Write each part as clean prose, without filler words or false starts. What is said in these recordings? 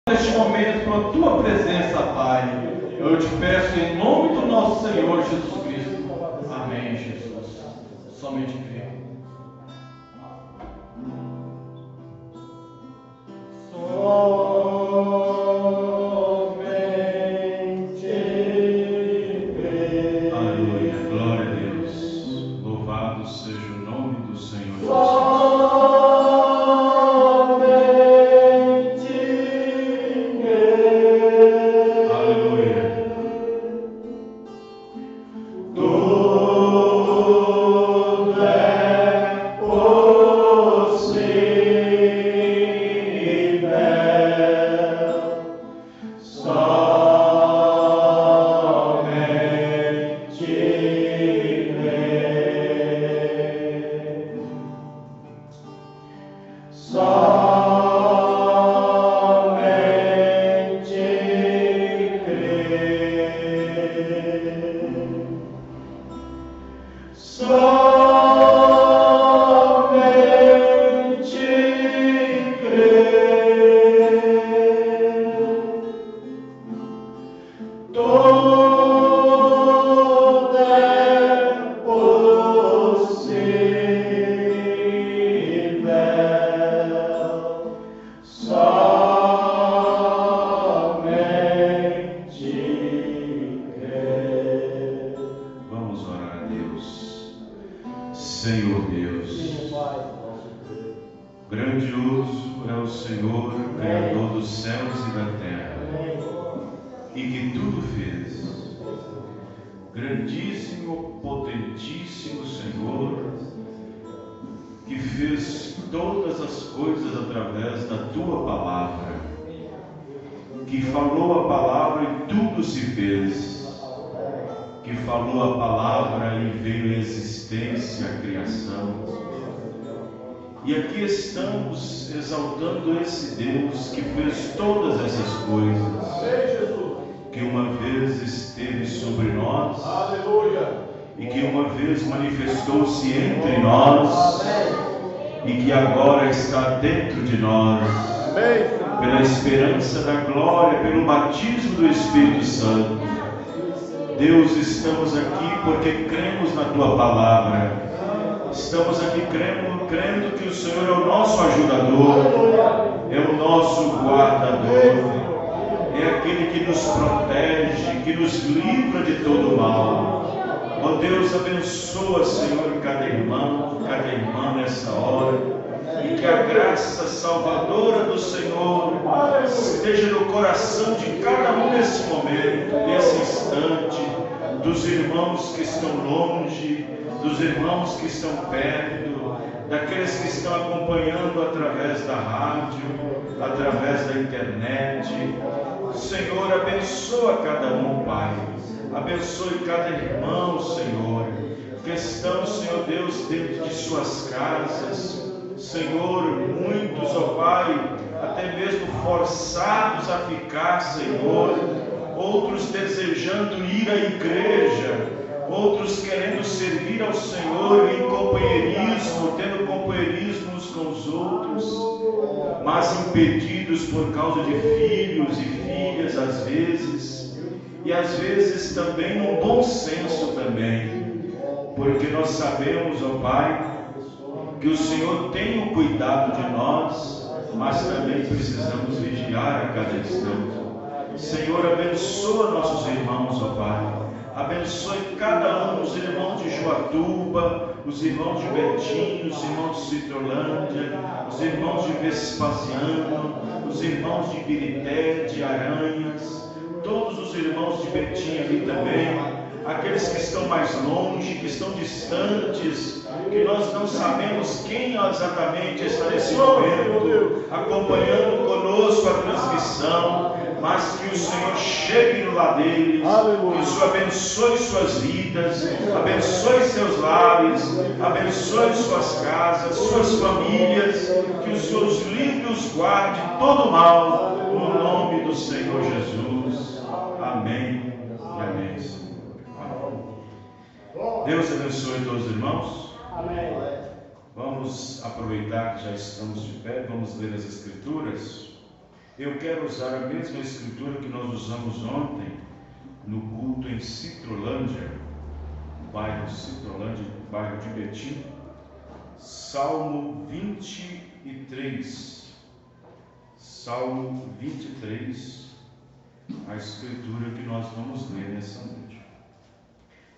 Neste momento, pela tua presença, Pai, eu te peço em nome do nosso Senhor Jesus Cristo. Amém, Jesus. Somente creio. Aleluia, glória a Deus. Louvado seja o nome do Senhor Jesus. Senhor Deus, grandioso é o Senhor, Criador dos céus e da terra, e que tudo fez. Grandíssimo, potentíssimo Senhor, que fez todas as coisas através da Tua palavra, que falou a palavra e tudo se fez, que falou a palavra e veio a existência, a criação. E aqui estamos exaltando esse Deus que fez todas essas coisas, que uma vez esteve sobre nós, e que uma vez manifestou-se entre nós, e que agora está dentro de nós, pela esperança da glória, pelo batismo do Espírito Santo. Deus, estamos aqui porque cremos na Tua palavra. Estamos aqui crendo que o Senhor é o nosso ajudador, é o nosso guardador, é aquele que nos protege, que nos livra de todo mal. Ó Deus, abençoa, Senhor, cada irmão, cada irmã nessa hora, e que a graça salvadora do Senhor esteja no coração de cada um nesse momento, nesse instante, dos irmãos que estão longe, dos irmãos que estão perto, daqueles que estão acompanhando através da rádio, através da internet. Senhor, abençoa cada um, Pai. Abençoe cada irmão, Senhor, que estão, Senhor Deus, dentro de suas casas. Senhor, muitos, ó Pai, até mesmo forçados a ficar, Senhor, outros desejando ir à igreja, outros querendo servir ao Senhor em companheirismo, tendo companheirismo uns com os outros, mas impedidos por causa de filhos e filhas, às vezes, e às vezes também num bom senso também, porque nós sabemos, ó Pai, que o Senhor tem o cuidado de nós, mas também precisamos vigiar a cada instante. Senhor, abençoa nossos irmãos, ó Pai. Abençoe cada um, os irmãos de Joatuba, os irmãos de Betim, os irmãos de Citrolândia, os irmãos de Vespasiano, os irmãos de Ibirité, de Aranhas, todos os irmãos de Betim ali também, aqueles que estão mais longe, que estão distantes, que nós não sabemos quem exatamente está nesse momento, acompanhando conosco a transmissão, mas que o Senhor chegue no lar deles, que o Senhor abençoe suas vidas, abençoe seus lares, abençoe suas casas, suas famílias, que o Senhor os livre e os guarde de todo mal, no nome do Senhor Jesus. Amém e amém, Senhor. Amém. Deus abençoe todos os irmãos. Amém. Vamos aproveitar que já estamos de pé, vamos ler as Escrituras. Eu quero usar a mesma escritura que nós usamos ontem no culto em Citrolândia, bairro Citrolândia, bairro de Betim, Salmo 23. Salmo 23, a escritura que nós vamos ler nessa noite.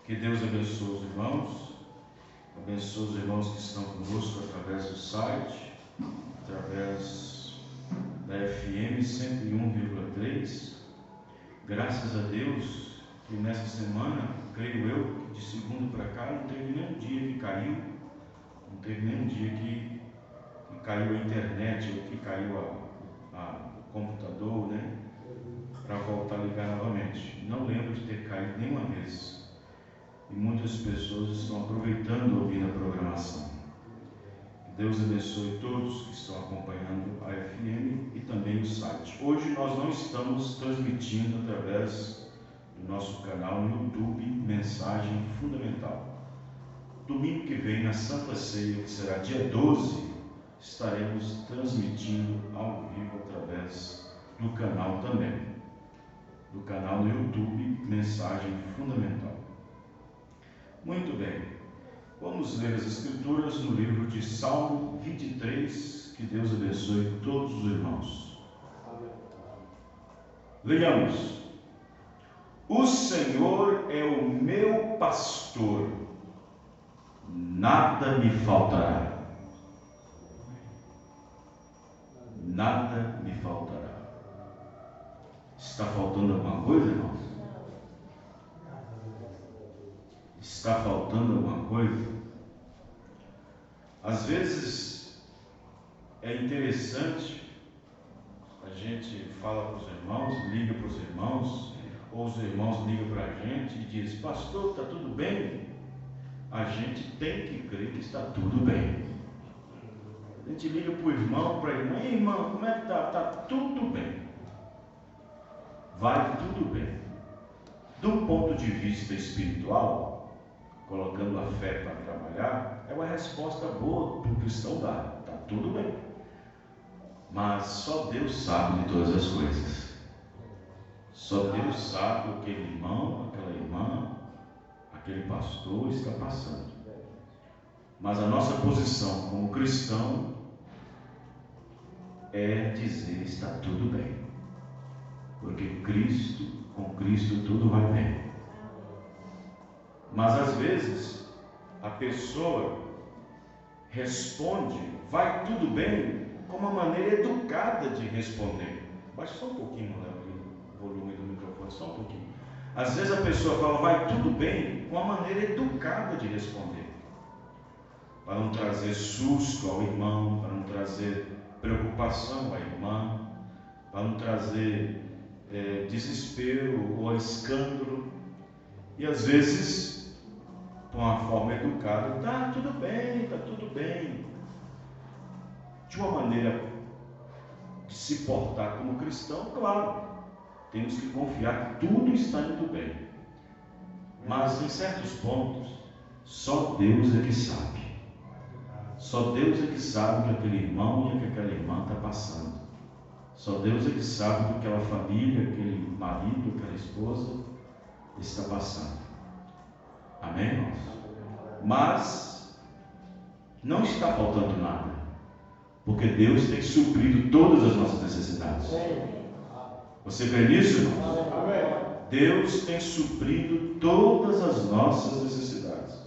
Que Deus abençoe os irmãos, abençoe os irmãos que estão conosco através do site, através da FM 101,3. Graças a Deus que nessa semana, creio eu, de segunda para cá, não teve nenhum dia que caiu, não teve nenhum dia que caiu a internet ou que caiu o computador, né? Para voltar a ligar novamente. Não lembro de ter caído nenhuma vez. E muitas pessoas estão aproveitando ouvir a programação. Deus abençoe todos que estão acompanhando a FM e também o site. Hoje nós não estamos transmitindo através do nosso canal no YouTube Mensagem Fundamental. Domingo que vem, na Santa Ceia, que será dia 12, estaremos transmitindo ao vivo através do canal também. Do canal no YouTube Mensagem Fundamental. Muito bem. Vamos ler as Escrituras no livro de Salmo 23. Que Deus abençoe todos os irmãos. Leiamos. O Senhor é o meu pastor, nada me faltará. Nada me faltará. Está faltando alguma coisa, irmãos? Está faltando alguma coisa? Às vezes é interessante, a gente fala para os irmãos, liga para os irmãos, ou os irmãos ligam para a gente e diz: pastor, está tudo bem? A gente tem que crer que está tudo bem. A gente liga para o irmão, para a irmã: ei, irmão, como é que está? Está tudo bem. Vai tudo bem. Do ponto de vista espiritual, colocando a fé para trabalhar, é uma resposta boa para o cristão dar. Está tudo bem. Mas só Deus sabe de todas as coisas. Só Deus sabe o que aquele irmão, aquela irmã, aquele pastor está passando. Mas a nossa posição como cristão é dizer: está tudo bem. Porque com Cristo tudo vai bem. Mas às vezes a pessoa responde: vai tudo bem, com uma maneira educada de responder. Baixa só um pouquinho, né, o volume do microfone, só um pouquinho. Às vezes a pessoa fala: vai tudo bem, com uma maneira educada de responder, para não trazer susto ao irmão, para não trazer preocupação à irmã, para não trazer desespero ou escândalo. E às vezes, com uma forma educada: está tudo bem, está tudo bem. De uma maneira de se portar como cristão, claro, temos que confiar que tudo está indo bem. Mas em certos pontos, só Deus é que sabe. Só Deus é que sabe o que aquele irmão e o que aquela irmã está passando. Só Deus é que sabe o que aquela família, aquele marido, aquela esposa está passando. Amém, irmãos? Mas não está faltando nada, porque Deus tem suprido todas as nossas necessidades. Você crê nisso, irmãos? Deus tem suprido todas as nossas necessidades.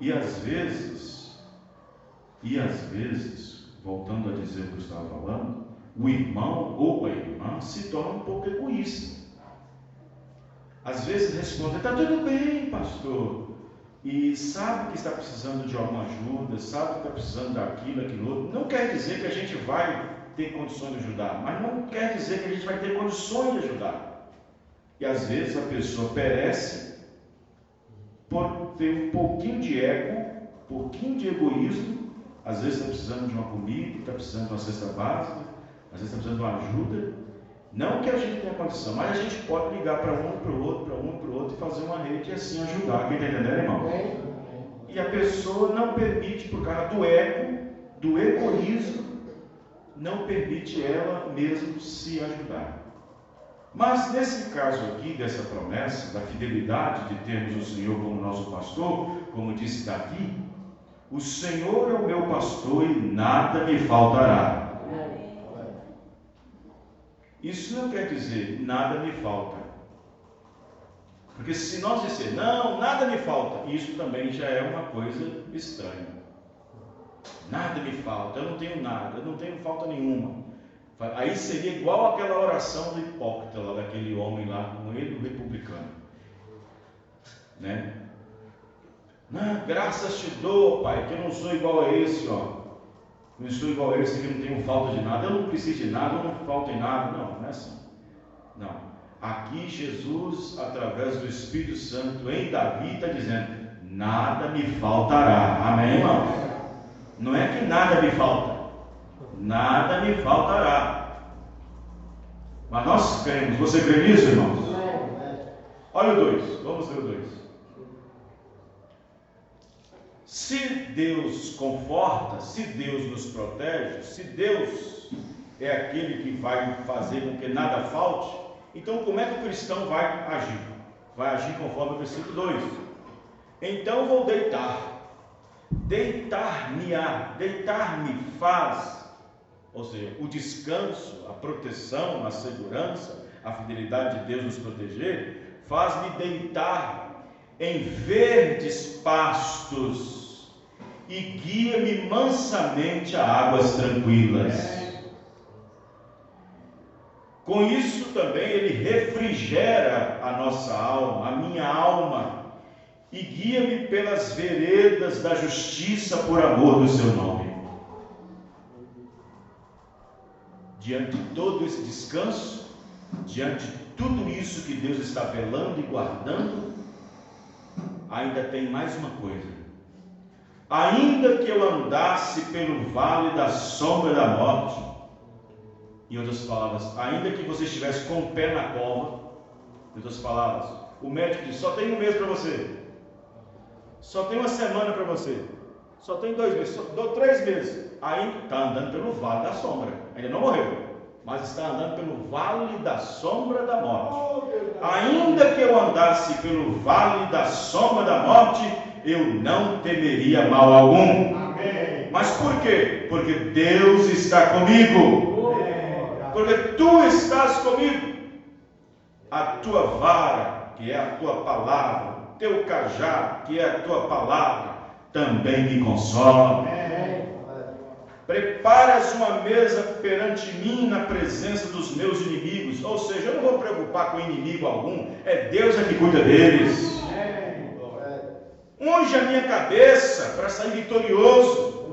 E às vezes, voltando a dizer o que eu estava falando, o irmão ou a irmã se torna um pouco egoísta. Às vezes responde: está tudo bem, pastor. E sabe que está precisando de alguma ajuda, sabe que está precisando daquilo, aquilo outro. Não quer dizer que a gente vai ter condições de ajudar, mas não quer dizer que a gente vai ter condições de ajudar. E às vezes a pessoa perece por ter um pouquinho de ego, um pouquinho de egoísmo. Às vezes está precisando de uma comida, está precisando de uma cesta básica, às vezes está precisando de uma ajuda. Não que a gente tenha condição, mas a gente pode ligar para um, para o outro e fazer uma rede e assim ajudar. Quem está entendendo, irmão? E a pessoa não permite, por causa do ego, do egoísmo, não permite ela mesmo se ajudar. Mas nesse caso aqui, dessa promessa, da fidelidade de termos o Senhor como nosso pastor, como disse Davi, o Senhor é o meu pastor e nada me faltará. Isso não quer dizer nada me falta. Porque se nós disser, não, nada me falta, isso também já é uma coisa estranha. Nada me falta, eu não tenho nada, eu não tenho falta nenhuma. Aí seria igual aquela oração do hipócrita lá, daquele homem lá com ele, o republicano, né? Não, graças te dou, Pai, que eu não sou igual a esse, ó. Não sou igual a esse que não tenho falta de nada, eu não preciso de nada, eu não falta em nada. Não, não é assim. Não. Aqui Jesus, através do Espírito Santo, em Davi, está dizendo, nada me faltará. Amém, irmãos? Não é que nada me falta. Nada me faltará. Mas nós cremos. Você crê nisso, irmãos? Olha o 2. Vamos ler o 2. Se Deus conforta, se Deus nos protege, se Deus é aquele que vai fazer com que nada falte, então como é que o cristão vai agir? Vai agir conforme o versículo 2. Então vou deitar-me faz, ou seja, o descanso, a proteção, a segurança, a fidelidade de Deus nos proteger, faz-me deitar em verdes pastos e guia-me mansamente a águas tranquilas. Com isso também ele refrigera a nossa alma, a minha alma, e guia-me pelas veredas da justiça por amor do seu nome. Diante de todo esse descanso, diante de tudo isso que Deus está velando e guardando, ainda tem mais uma coisa. Ainda que eu andasse pelo vale da sombra da morte, em outras palavras, ainda que você estivesse com o pé na cova, em outras palavras, o médico diz, só tem um mês para você, só tem uma semana para você, só tem 2 meses, só 3 meses, ainda está andando pelo vale da sombra, ainda não morreu, mas está andando pelo vale da sombra da morte. Ainda que eu andasse pelo vale da sombra da morte, eu não temeria mal algum. Amém. Mas por quê? Porque Deus está comigo. Porque tu estás comigo. A tua vara, que é a tua palavra, teu cajado, que é a tua palavra, também me consola. Amém. Preparas uma mesa perante mim na presença dos meus inimigos. Ou seja, eu não vou preocupar com inimigo algum, é Deus que cuida deles. Unge a minha cabeça para sair vitorioso.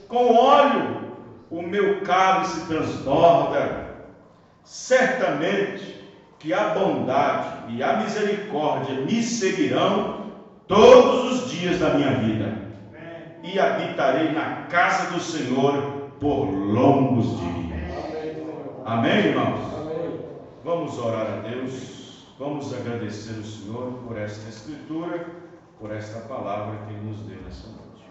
Com óleo o meu cálice transborda. Certamente que a bondade e a misericórdia me seguirão todos os dias da minha vida. E habitarei na casa do Senhor por longos dias. Amém, irmãos? Vamos orar a Deus. Vamos agradecer o Senhor por esta escritura, por esta palavra que Ele nos deu nessa noite.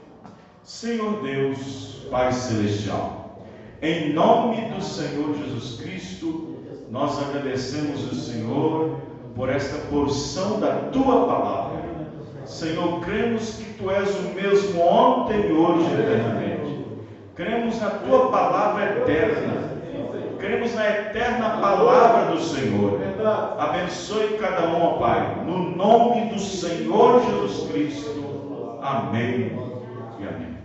Senhor Deus, Pai Celestial, em nome do Senhor Jesus Cristo, nós agradecemos o Senhor por esta porção da Tua palavra. Senhor, cremos que Tu és o mesmo ontem, hoje e eternamente. Cremos na Tua palavra eterna. Cremos na eterna palavra do Senhor. Abençoe cada um, ó Pai, no nome do Senhor Jesus Cristo. Amém e amém.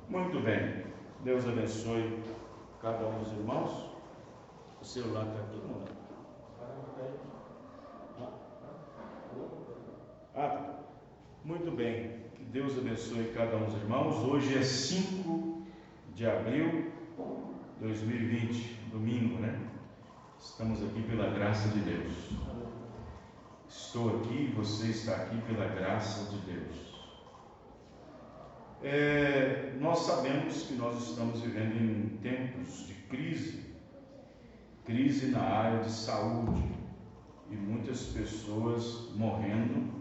Muito bem. Deus abençoe cada um dos irmãos. O celular está todo mundo. Muito bem. Que Deus abençoe cada um dos irmãos. Hoje é 5 de abril de 2020, domingo, né? Estamos aqui pela graça de Deus. Estou aqui, você está aqui pela graça de Deus. Nós sabemos que nós estamos vivendo em tempos de crise na área de saúde, e muitas pessoas morrendo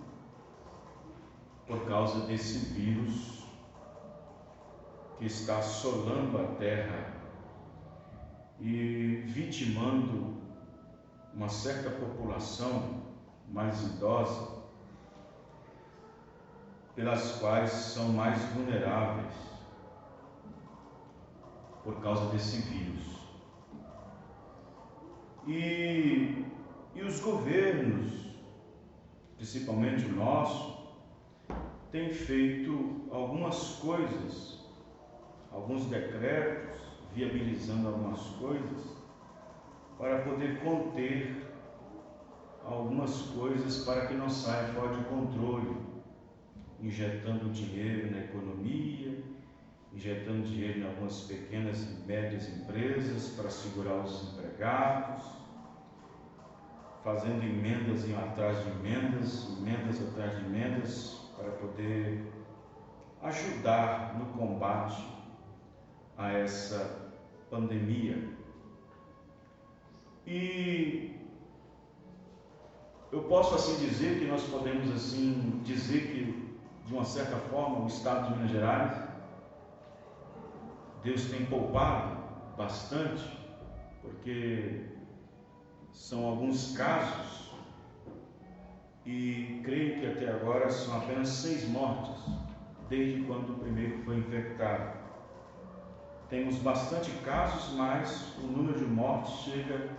por causa desse vírus que está assolando a terra e vitimando uma certa população mais idosa, pelas quais são mais vulneráveis por causa desse vírus. E os governos, principalmente o nosso, têm feito algumas coisas, alguns decretos, viabilizando algumas coisas, para poder conter algumas coisas para que não saia fora de controle, injetando dinheiro na economia, injetando dinheiro em algumas pequenas e médias empresas para segurar os empregados, fazendo emendas atrás de emendas, emendas atrás de emendas, para poder ajudar no combate a essa pandemia. E eu posso assim dizer que nós podemos assim dizer que, de uma certa forma, o Estado de Minas Gerais, Deus tem poupado bastante, porque são alguns casos, e creio que até agora são apenas 6 mortes, desde quando o primeiro foi infectado. Temos bastante casos, mas o número de mortes chega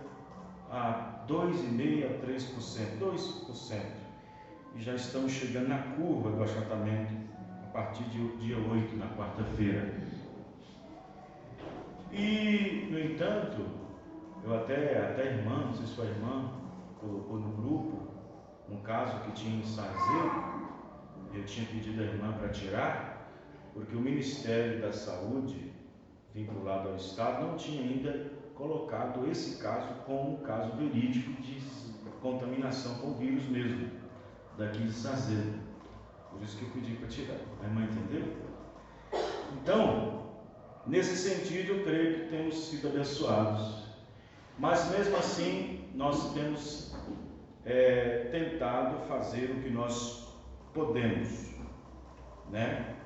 a 2,5% a 3%, 2%. E já estamos chegando na curva do achatamento a partir do dia 8, na quarta-feira. E, no entanto, eu até a irmã, não sei se foi a irmã, colocou no grupo um caso que tinha em Sarzedo, eu tinha pedido à irmã para tirar, porque o Ministério da Saúde, vinculado ao Estado, não tinha ainda colocado esse caso como um caso verídico de contaminação com o vírus mesmo, daqui de Sarzedo. Por isso que eu pedi para tirar. A irmã entendeu? Então, nesse sentido, eu creio que temos sido abençoados. Mas mesmo assim, nós temos tentado fazer o que nós podemos, né?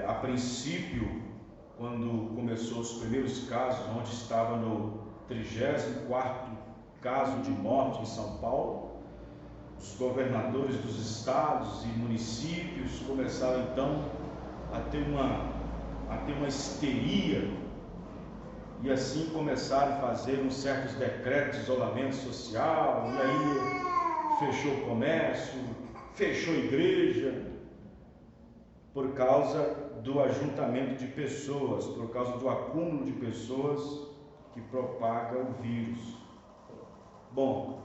A princípio, quando começou os primeiros casos, onde estava no 34º caso de morte em São Paulo, os governadores dos estados e municípios começaram então a ter uma histeria, e assim começaram a fazer uns certos decretos de isolamento social, e aí fechou o comércio, fechou a igreja, por causa do ajuntamento de pessoas, por causa do acúmulo de pessoas que propaga o vírus. Bom,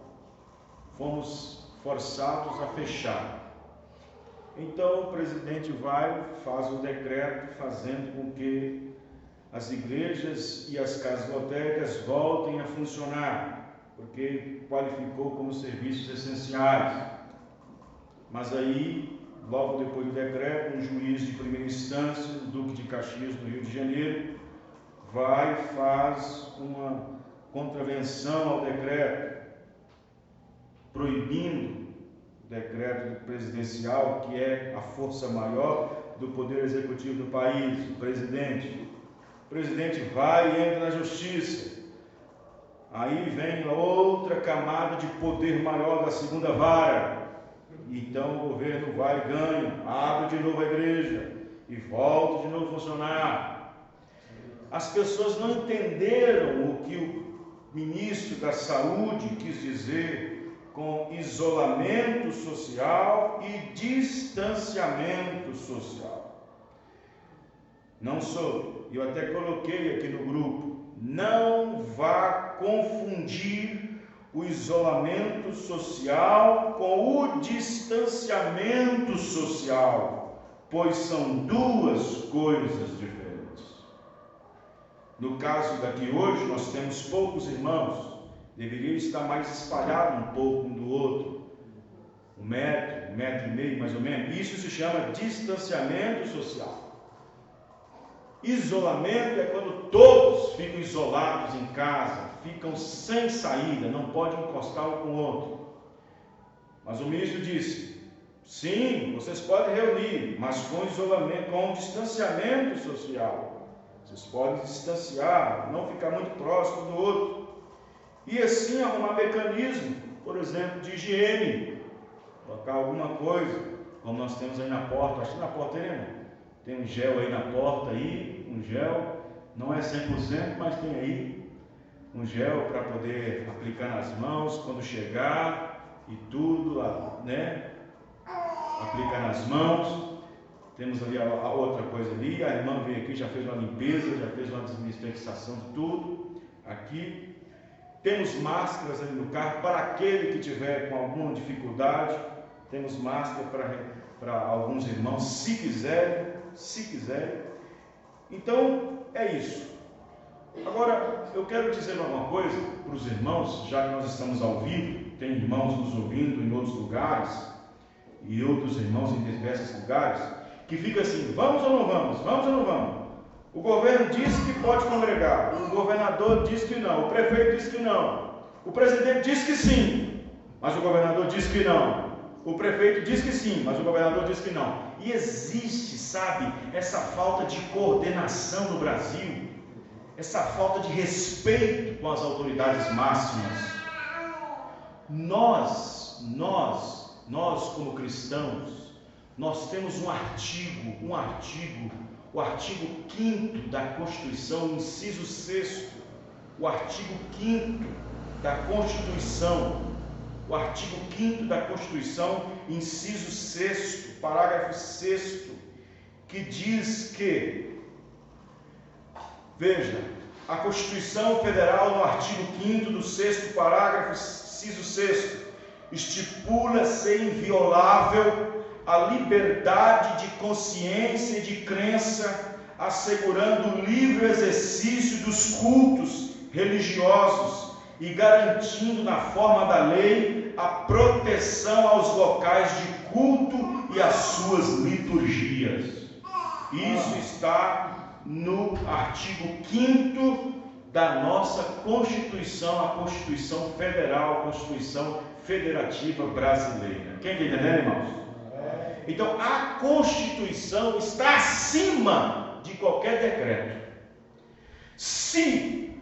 fomos forçados a fechar. Então o presidente faz o decreto fazendo com que as igrejas e as casas lotéricas voltem a funcionar, porque qualificou como serviços essenciais. Mas aí, logo depois do decreto, um juiz de primeira instância, o Duque de Caxias, do Rio de Janeiro, vai e faz uma contravenção ao decreto, proibindo o decreto presidencial, que é a força maior do poder executivo do país, o presidente. O presidente vai e entra na justiça. Aí vem outra camada de poder maior da segunda vara. Então o governo vai e ganha, abre de novo a igreja e volta de novo a funcionar. As pessoas não entenderam o que o ministro da Saúde quis dizer com isolamento social e distanciamento social. Não sou, eu até coloquei aqui no grupo, não vá confundir o isolamento social com o distanciamento social, pois são duas coisas diferentes. No caso daqui hoje, nós temos poucos irmãos, deveriam estar mais espalhados um pouco um do outro, 1 metro, 1,5 metros mais ou menos. Isso se chama distanciamento social. Isolamento é quando todos ficam isolados em casa, ficam sem saída, não podem encostar um com o outro. Mas o ministro disse, sim, vocês podem reunir, mas com isolamento, com distanciamento social. Vocês podem distanciar, não ficar muito próximo do outro. E assim arrumar mecanismo, por exemplo, de higiene. Colocar alguma coisa, como nós temos aí na porta. Acho que na porta tem um gel aí na porta, aí, um gel. Não é 100%, mas tem aí um gel para poder aplicar nas mãos quando chegar e tudo, né? Aplicar nas mãos. Temos ali a outra coisa ali. A irmã veio aqui, já fez uma limpeza, já fez uma desinfectação de tudo aqui. Temos máscaras ali no carro para aquele que tiver com alguma dificuldade. Temos máscara para alguns irmãos, se quiserem. Então, é isso. Agora, eu quero dizer uma coisa para os irmãos, já que nós estamos ao vivo, tem irmãos nos ouvindo em outros lugares, e outros irmãos em diversos lugares, que fica assim, vamos ou não vamos? Vamos ou não vamos? O governo diz que pode congregar, o governador diz que não, o prefeito diz que não, o presidente diz que sim, mas o governador diz que não, o prefeito diz que sim, mas o governador diz que não. E existe, sabe, essa falta de coordenação no Brasil, essa falta de respeito com as autoridades máximas. Nós como cristãos, nós temos um artigo, o artigo 5º da Constituição, inciso 6º, o artigo 5º da Constituição, o artigo 5º da Constituição, inciso 6º, parágrafo 6º, que diz que, veja, a Constituição Federal, no artigo 5º do 6º parágrafo, inciso 6º, estipula ser inviolável a liberdade de consciência e de crença, assegurando o livre exercício dos cultos religiosos e garantindo na forma da lei a proteção aos locais de culto e às suas liturgias. Isso está no artigo 5º da nossa Constituição, a Constituição Federal, a Constituição Federativa Brasileira. Quem está entendendo, irmãos? Então, a Constituição está acima de qualquer decreto. Se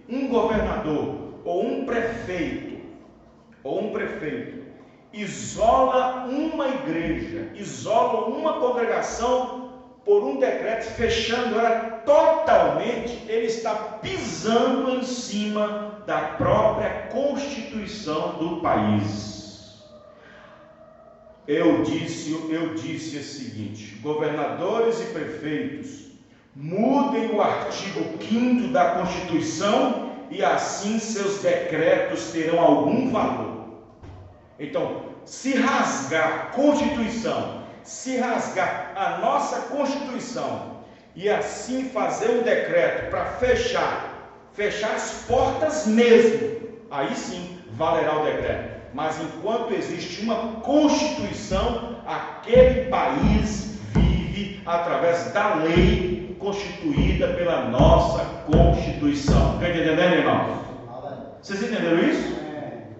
um governador ou um prefeito isola uma igreja, isola uma congregação por um decreto, fechando ela totalmente, ele está pisando em cima da própria Constituição do país. Eu disse o seguinte: governadores e prefeitos, mudem o artigo 5º da Constituição e assim seus decretos terão algum valor. Então, se rasgar a Constituição, se rasgar a nossa Constituição e assim fazer um decreto para fechar as portas mesmo, aí sim valerá o decreto. Mas enquanto existe uma Constituição, aquele país vive através da lei constituída pela nossa Constituição. Está entendendo, irmãos? Vocês entenderam isso?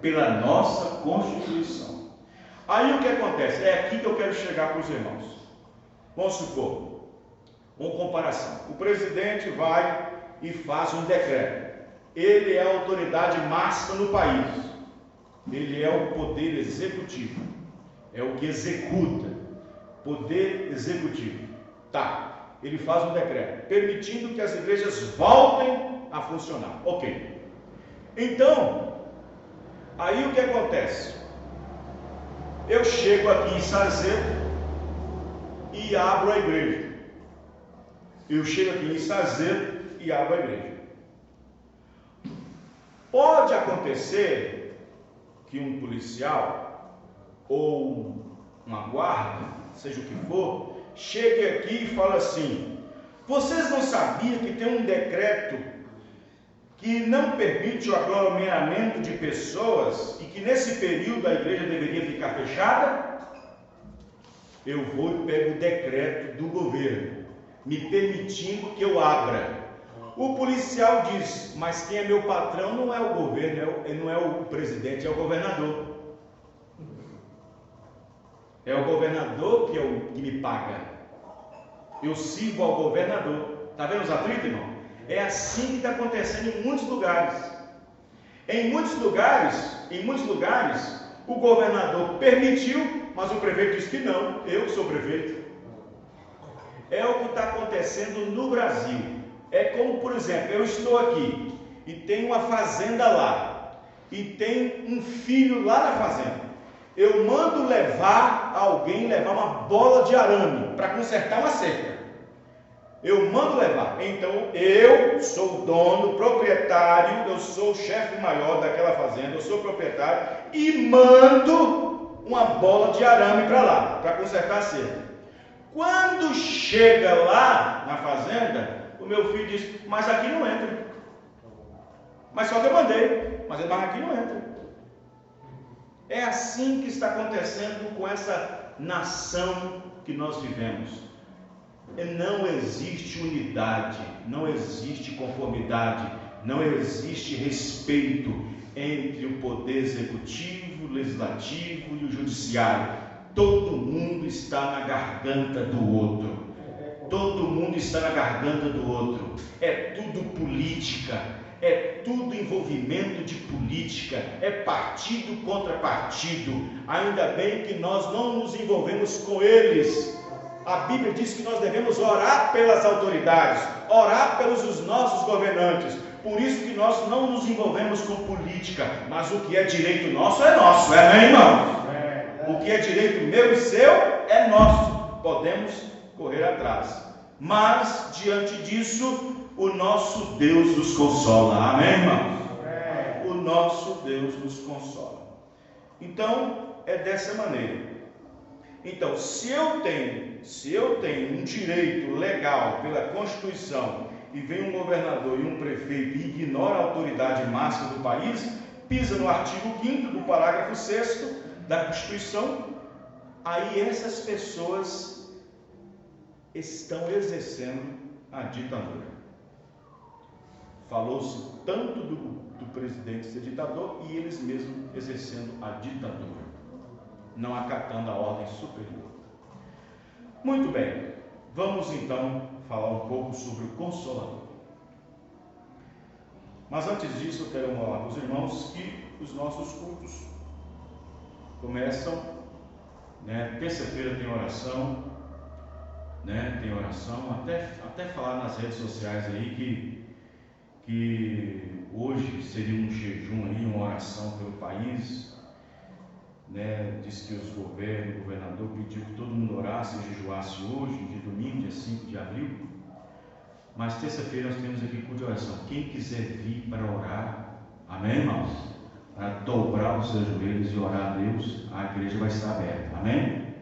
Pela nossa Constituição. Aí o que acontece? É aqui que eu quero chegar para os irmãos. Vamos supor, uma comparação. O presidente vai e faz um decreto. Ele é a autoridade máxima no país. Ele é o poder executivo. É o que executa. Poder executivo. Tá. Ele faz um decreto permitindo que as igrejas voltem a funcionar. Ok. Então, aí o que acontece? Eu chego aqui em Sarzeto e abro a igreja. Pode acontecer que um policial ou uma guarda, seja o que for, chegue aqui e fale assim: vocês não sabiam que tem um decreto que não permite o aglomeramento de pessoas e que nesse período a igreja deveria ficar fechada? Eu vou e pego o decreto do governo, me permitindo que eu abra. O policial diz: mas quem é meu patrão não é o governo, não é o presidente, é o governador. É o governador que me paga. eu sirvo ao governador. Está vendo os atritos, irmão? É assim que está acontecendo em muitos lugares. Em muitos lugares, o governador permitiu, mas o prefeito disse que não, eu que sou prefeito. É o que está acontecendo no Brasil. É como, por exemplo, eu estou aqui e tem uma fazenda lá, e tem um filho lá na fazenda. Eu mando alguém levar uma bola de arame para consertar uma cerca. Eu mando levar. Então eu sou o dono, proprietário, eu sou o chefe maior daquela fazenda, eu sou proprietário e mando uma bola de arame para lá, para consertar a cerca. Quando chega lá na fazenda, o meu filho diz: mas aqui não entra. Mas só que eu mandei, mas aqui não entra. É assim que está acontecendo com essa nação que nós vivemos. Não existe unidade, não existe conformidade, não existe respeito entre o poder executivo, o legislativo e o judiciário. Todo mundo está na garganta do outro. Todo mundo está na garganta do outro. É tudo política, é tudo envolvimento de política, é partido contra partido. Ainda bem que nós não nos envolvemos com eles. A Bíblia diz que nós devemos orar pelas autoridades, orar pelos nossos governantes. Por isso que nós não nos envolvemos com política, mas o que é direito nosso é nosso, amém, irmão? O que é direito meu e seu é nosso, podemos correr atrás. Mas, diante disso, o nosso Deus nos consola, amém, irmão? O nosso Deus nos consola. Então, é dessa maneira. Então, se eu tenho um direito legal pela Constituição e vem um governador e um prefeito e ignora a autoridade máxima do país, pisa no artigo 5º do parágrafo 6º da Constituição, aí essas pessoas estão exercendo a ditadura. Falou-se tanto do presidente ser ditador e eles mesmos exercendo a ditadura, não acatando a ordem superior. Muito bem, vamos então falar um pouco sobre o Consolador. Mas antes disso, eu quero falar para os irmãos que os nossos cultos começam, terça-feira tem oração, tem oração, até falar nas redes sociais aí que hoje seria um jejum aí, uma oração pelo país. Diz que o governador pediu que todo mundo orasse e jejuasse hoje, de domingo, dia 5 de abril. Mas terça-feira nós temos aqui culto de oração. Quem quiser vir para orar, amém, irmãos? Para dobrar os seus joelhos e orar a Deus, a igreja vai estar aberta, amém?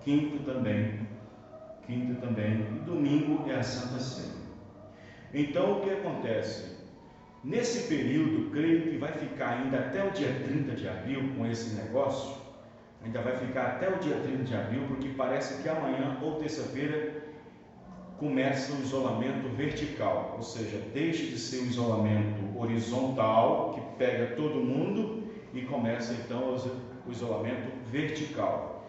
Quinta também. E domingo é a Santa Ceia. Então o que acontece? Nesse período, creio que vai ficar ainda até o dia 30 de abril com esse negócio, ainda vai ficar até o dia 30 de abril, porque parece que amanhã ou terça-feira começa o isolamento vertical, ou seja, deixa de ser o isolamento horizontal, que pega todo mundo, e começa então o isolamento vertical.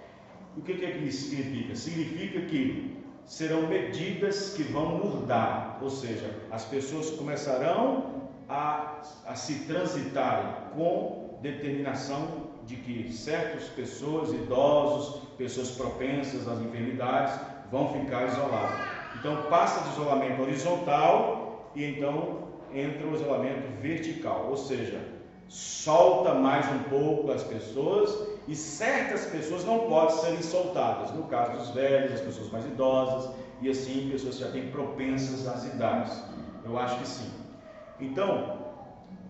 O que isso significa? Significa que serão medidas que vão mudar, ou seja, as pessoas começarão a se transitarem com determinação de que certas pessoas, idosos, pessoas propensas às enfermidades, vão ficar isolados. Então passa de isolamento horizontal e então entra o isolamento vertical, ou seja, solta mais um pouco as pessoas e certas pessoas não podem ser soltadas, no caso dos velhos, as pessoas mais idosas e assim pessoas que já têm propensas às idades. Eu acho que sim. Então,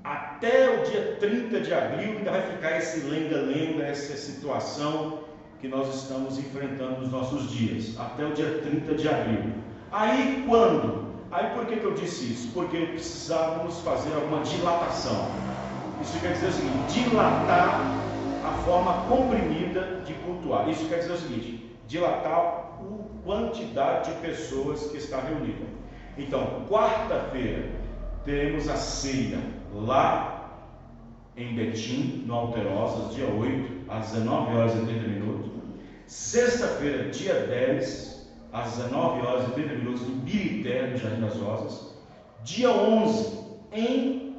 até o dia 30 de abril ainda vai ficar esse lenga-lenga, essa situação que nós estamos enfrentando nos nossos dias, até o dia 30 de abril. Aí quando? Aí por que eu disse isso? Porque precisávamos fazer alguma dilatação. Isso quer dizer o seguinte, dilatar a forma comprimida de cultuar. Isso quer dizer o seguinte, dilatar a quantidade de pessoas que está reunida. Então, quarta-feira, teremos a ceia lá em Betim, no Alterosas, dia 8, às 19h30. Sexta-feira, dia 10, às 19h30 em Birité, no Jardim das Rosas. Dia 11, em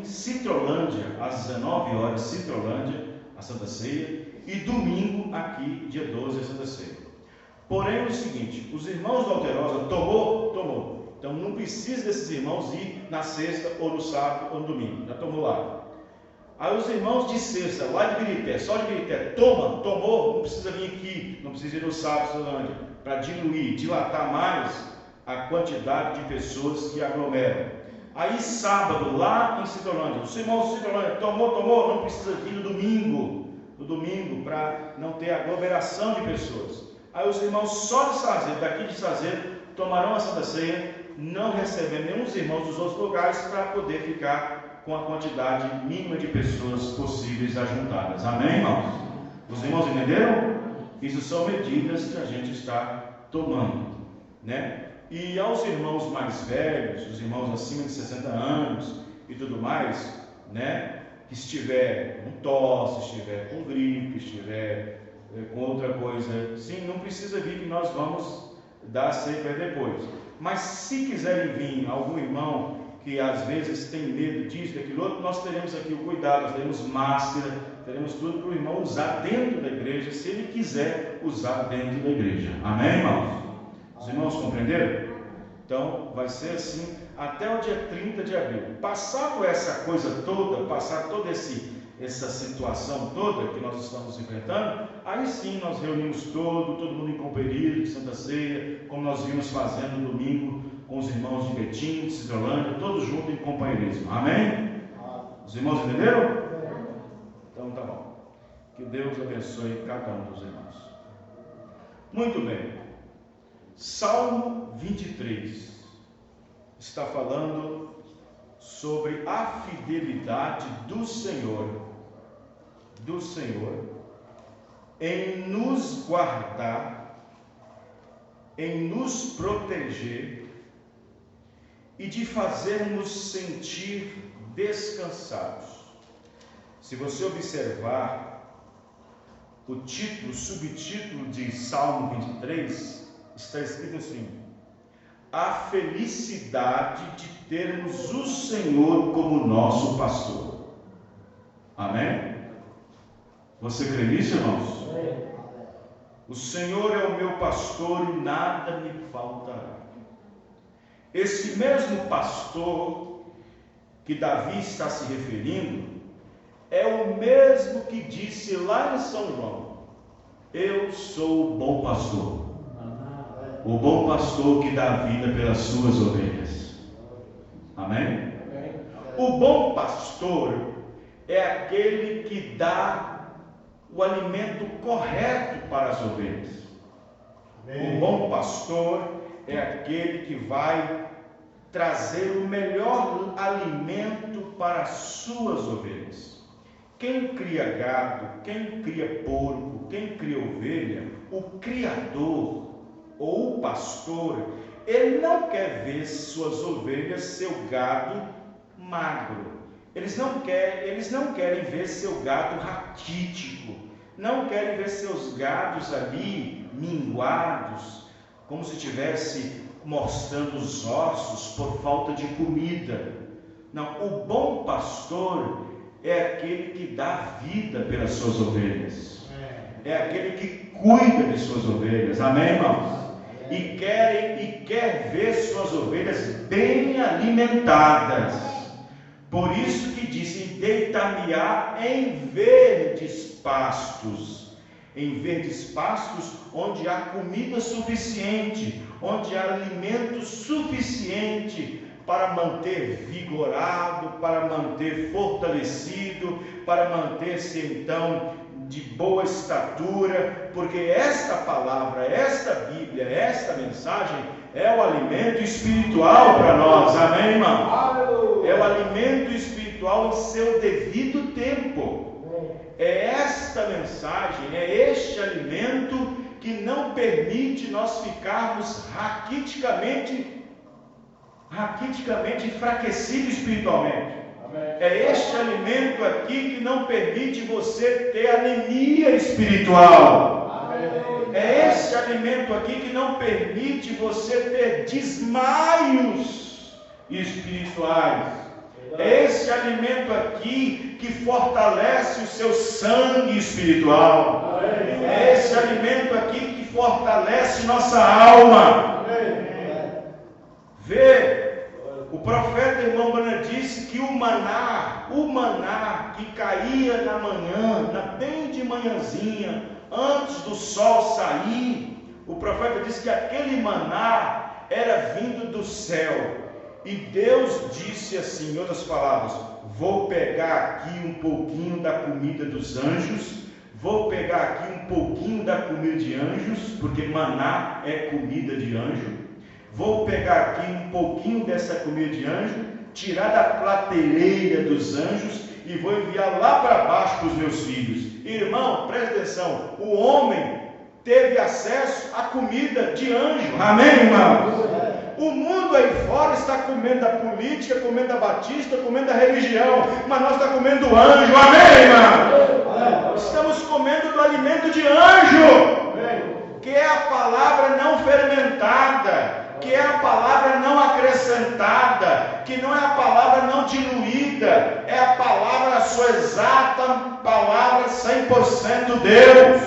Citrolândia, às 19h, Citrolândia, a Santa Ceia. E domingo, aqui, dia 12, a Santa Ceia. Porém, é o seguinte, os irmãos do Alterosa tomou. Então, não precisa desses irmãos ir na sexta, ou no sábado, ou no domingo. Já tomou lá. Aí os irmãos de sexta, lá de Birité, só de Birité, tomou, não precisa vir aqui, não precisa ir no sábado, Citrolândia, para dilatar mais a quantidade de pessoas que aglomeram. Aí sábado, lá em Citrolândia, os irmãos de Citrolândia, tomou, não precisa vir no domingo, para não ter aglomeração de pessoas. Aí os irmãos só de Sazedo, daqui de Sazedo, tomarão a Santa Ceia, não recebendo nenhum dos irmãos dos outros lugares, para poder ficar com a quantidade mínima de pessoas possíveis ajuntadas. Amém, irmãos? Os irmãos entenderam? Isso são medidas que a gente está tomando, né? E aos irmãos mais velhos, os irmãos acima de 60 anos e tudo mais, né? Que estiver com tosse, estiver com gripe, estiver com outra coisa, sim, não precisa vir que nós vamos dar a ceia depois. Mas se quiserem vir algum irmão que às vezes tem medo disso, daquilo outro, nós teremos aqui o cuidado, nós teremos máscara, teremos tudo para o irmão usar dentro da igreja, se ele quiser usar dentro da igreja. Amém, irmãos? Os irmãos compreenderam? Então, vai ser assim até o dia 30 de abril. Passado essa coisa toda, passar toda essa situação toda que nós estamos enfrentando, aí sim nós reunimos todo mundo em companhia de Santa Ceia, como nós vimos fazendo no domingo com os irmãos de Betim, de Citrolândia, todos juntos em companheirismo. Amém? Os irmãos entenderam? Então tá bom. Que Deus abençoe cada um dos irmãos. Muito bem. Salmo 23 está falando sobre a fidelidade do Senhor em nos guardar, em nos proteger e de fazermos sentir descansados. Se você observar o subtítulo de Salmo 23, está escrito assim: a felicidade de termos o Senhor como nosso pastor. Amém? Você crê nisso, irmãos? O Senhor é o meu pastor e nada me faltará. Esse mesmo pastor que Davi está se referindo é o mesmo que disse lá em São João: eu sou o bom pastor. O bom pastor que dá vida pelas suas ovelhas. Amém? O bom pastor é aquele que dá o alimento correto para as ovelhas. O bom pastor é aquele que vai trazer o melhor alimento para as suas ovelhas. Quem cria gado, quem cria porco, quem cria ovelha, o criador ou o pastor, ele não quer ver suas ovelhas, seu gado magro. Eles não querem ver seu gado raquítico, não querem ver seus gados ali minguados, como se estivesse mostrando os ossos por falta de comida. Não, o bom pastor é aquele que dá vida pelas suas ovelhas, é aquele que cuida de suas ovelhas. Amém, irmãos? E quer ver suas ovelhas bem alimentadas. Por isso que disse: deitar-me-á em verdes pastos. Em verdes pastos, onde há comida suficiente, onde há alimento suficiente para manter vigorado, para manter fortalecido, para manter-se então de boa estatura, porque esta palavra, esta Bíblia, esta mensagem é o alimento espiritual para nós. Amém, irmão? É o alimento espiritual em seu devido tempo. É esta mensagem, é este alimento que não permite nós ficarmos raquiticamente enfraquecidos espiritualmente. É este alimento aqui que não permite você ter anemia espiritual. É esse alimento aqui que não permite você ter desmaios espirituais. É esse alimento aqui que fortalece o seu sangue espiritual. É esse alimento aqui que fortalece nossa alma. Vê, o profeta irmão Branham disse que o maná que caía na manhã, bem de manhãzinha, antes do sol sair, o profeta disse que aquele maná era vindo do céu. E Deus disse assim, em outras palavras: vou pegar aqui um pouquinho da comida dos anjos, vou pegar aqui um pouquinho da comida de anjos, porque maná é comida de anjo. Vou pegar aqui um pouquinho dessa comida de anjo, tirar da prateleira dos anjos e vou enviar lá para baixo para os meus filhos. Irmão, presta atenção, o homem teve acesso à comida de anjo. Amém, irmão? O mundo aí fora está comendo da política, comendo da batista, comendo da religião, mas nós estamos comendo do anjo. Amém, irmão? Estamos comendo do alimento de anjo, que é a palavra não fermentada, que é a palavra não acrescentada, que não é a palavra não diluída, é a palavra, a sua exata palavra, 100% Deus.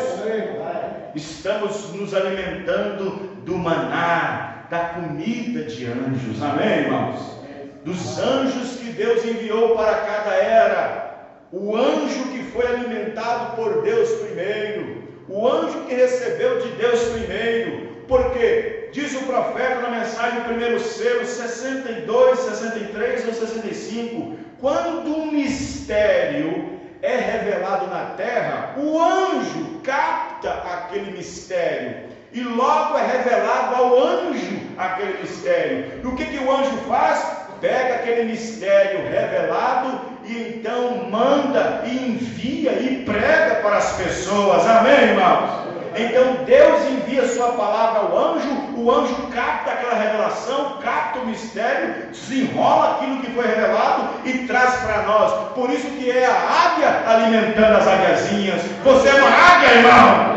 Estamos nos alimentando do maná, da comida de anjos. Amém, irmãos? Dos anjos que Deus enviou para cada era. O anjo que foi alimentado por Deus primeiro, o anjo que recebeu de Deus primeiro. Porque diz o profeta na mensagem do primeiro selo, 62, 63 ou 65, quando um mistério é revelado na terra, o anjo capta aquele mistério e logo é revelado ao anjo aquele mistério. E o que o anjo faz? Pega aquele mistério revelado e então manda e envia e prega para as pessoas. Amém, irmãos? Então Deus envia sua palavra ao anjo, o anjo capta aquela revelação, capta o mistério, desenrola aquilo que foi revelado e traz para nós. Por isso que é a águia alimentando as águiazinhas. Você é uma águia, irmão?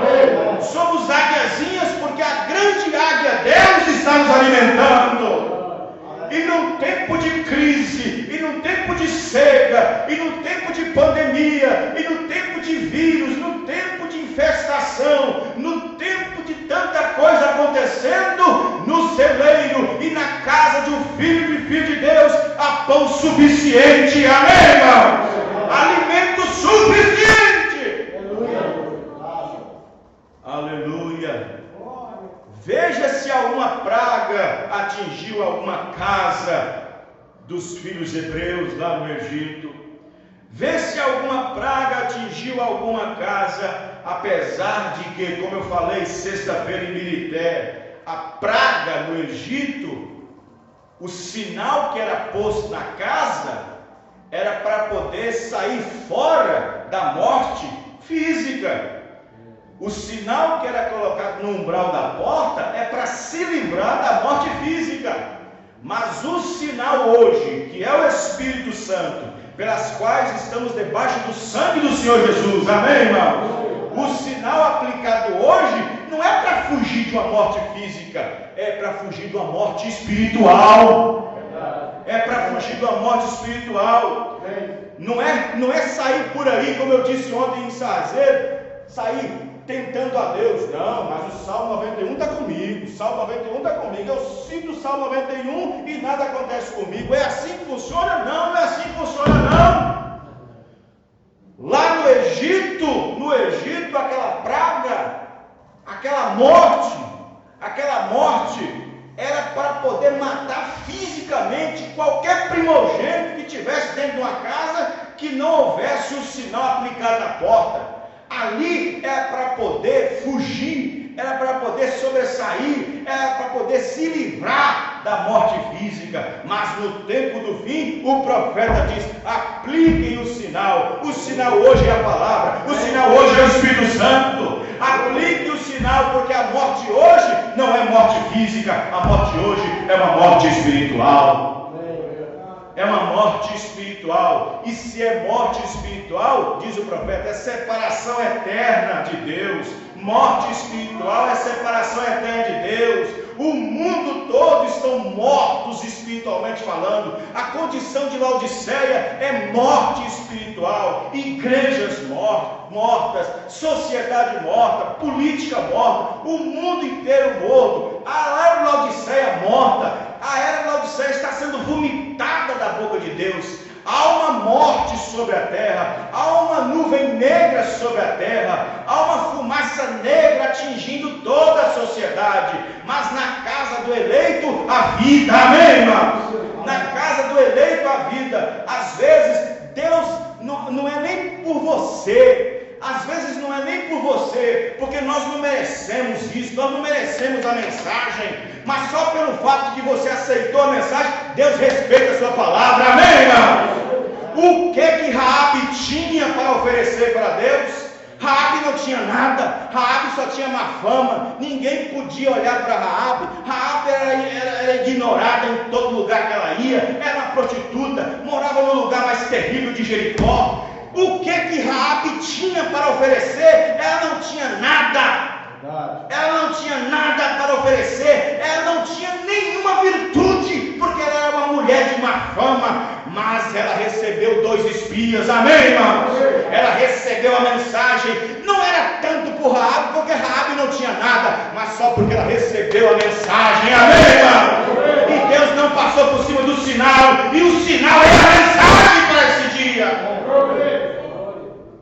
Somos águiazinhas porque a grande águia Deus está nos alimentando. E num tempo de crise, e num tempo de seca, e num tempo de pandemia, e no tempo de vírus, no tempo de infestação, no tempo de tanta coisa acontecendo, no celeiro e na casa de um filho de Deus, há pão suficiente. Amém, irmão? Alimento suficiente. Aleluia. Veja se alguma praga atingiu alguma casa dos filhos hebreus lá no Egito. Vê se alguma praga atingiu alguma casa, apesar de que, como eu falei sexta-feira em Milité, a praga no Egito, o sinal que era posto na casa, era para poder sair fora da morte física. O sinal que era colocado no umbral da porta é para se livrar da morte física. Mas o sinal hoje, que é o Espírito Santo, pelas quais estamos debaixo do sangue do Senhor Jesus, amém, irmão? O sinal aplicado hoje não é para fugir de uma morte física, é para fugir de uma morte espiritual. É para fugir de uma morte espiritual. Não é sair por aí, como eu disse ontem em Sazeiro, sair tentando a Deus. Não, mas o Salmo 91 está comigo. O Salmo 91 está comigo. Eu cito o Salmo 91 e nada acontece comigo. É assim que funciona? Não, não é assim que funciona, não. Lá no Egito, aquela praga, aquela morte era para poder matar fisicamente qualquer primogênito que estivesse dentro de uma casa que não houvesse um sinal aplicado na porta. Ali era para poder fugir, era para poder sobressair, era para poder se livrar da morte física. Mas no tempo do fim, o profeta diz: apliquem o sinal. O sinal hoje é a palavra, o sinal hoje é o Espírito Santo. Apliquem o sinal, porque a morte hoje não é morte física, a morte hoje é uma morte espiritual. É uma morte espiritual. E se é morte espiritual, diz o profeta, é separação eterna de Deus. Morte espiritual é separação eterna de Deus. O mundo todo estão mortos espiritualmente falando. A condição de Laodiceia é morte espiritual. Igrejas mortas, sociedade morta, política morta, o mundo inteiro morto. A era Laodiceia morta. A era Laodiceia está sendo vomitada da boca de Deus. Há uma morte sobre a terra, há uma nuvem negra sobre a terra, há uma fumaça negra atingindo toda a sociedade, mas na casa do eleito a vida, amém, irmãos? Na casa do eleito a vida. Às vezes Deus não é nem por você, às vezes não é nem por você, porque nós não merecemos isso, nós não merecemos a mensagem, mas só pelo fato de que você aceitou a mensagem, Deus respeita a sua palavra, amém, irmão? O que Raabe tinha para oferecer para Deus? Raabe não tinha nada, Raabe só tinha má fama, ninguém podia olhar para Raabe. Raabe era ignorada em todo lugar que ela ia, era uma prostituta, morava no lugar mais terrível de Jericó. O que Raabe tinha para oferecer? Ela não tinha nada. Ela não tinha nada para oferecer, ela não tinha nenhuma virtude, porque ela era uma mulher de má fama, mas ela recebeu 2 espias, amém, irmãos? Ela recebeu a mensagem, não era tanto por Raabe, porque Raabe não tinha nada, mas só porque ela recebeu a mensagem, amém, irmãos? E Deus não passou por cima do sinal, e o sinal é a mensagem para esse dia.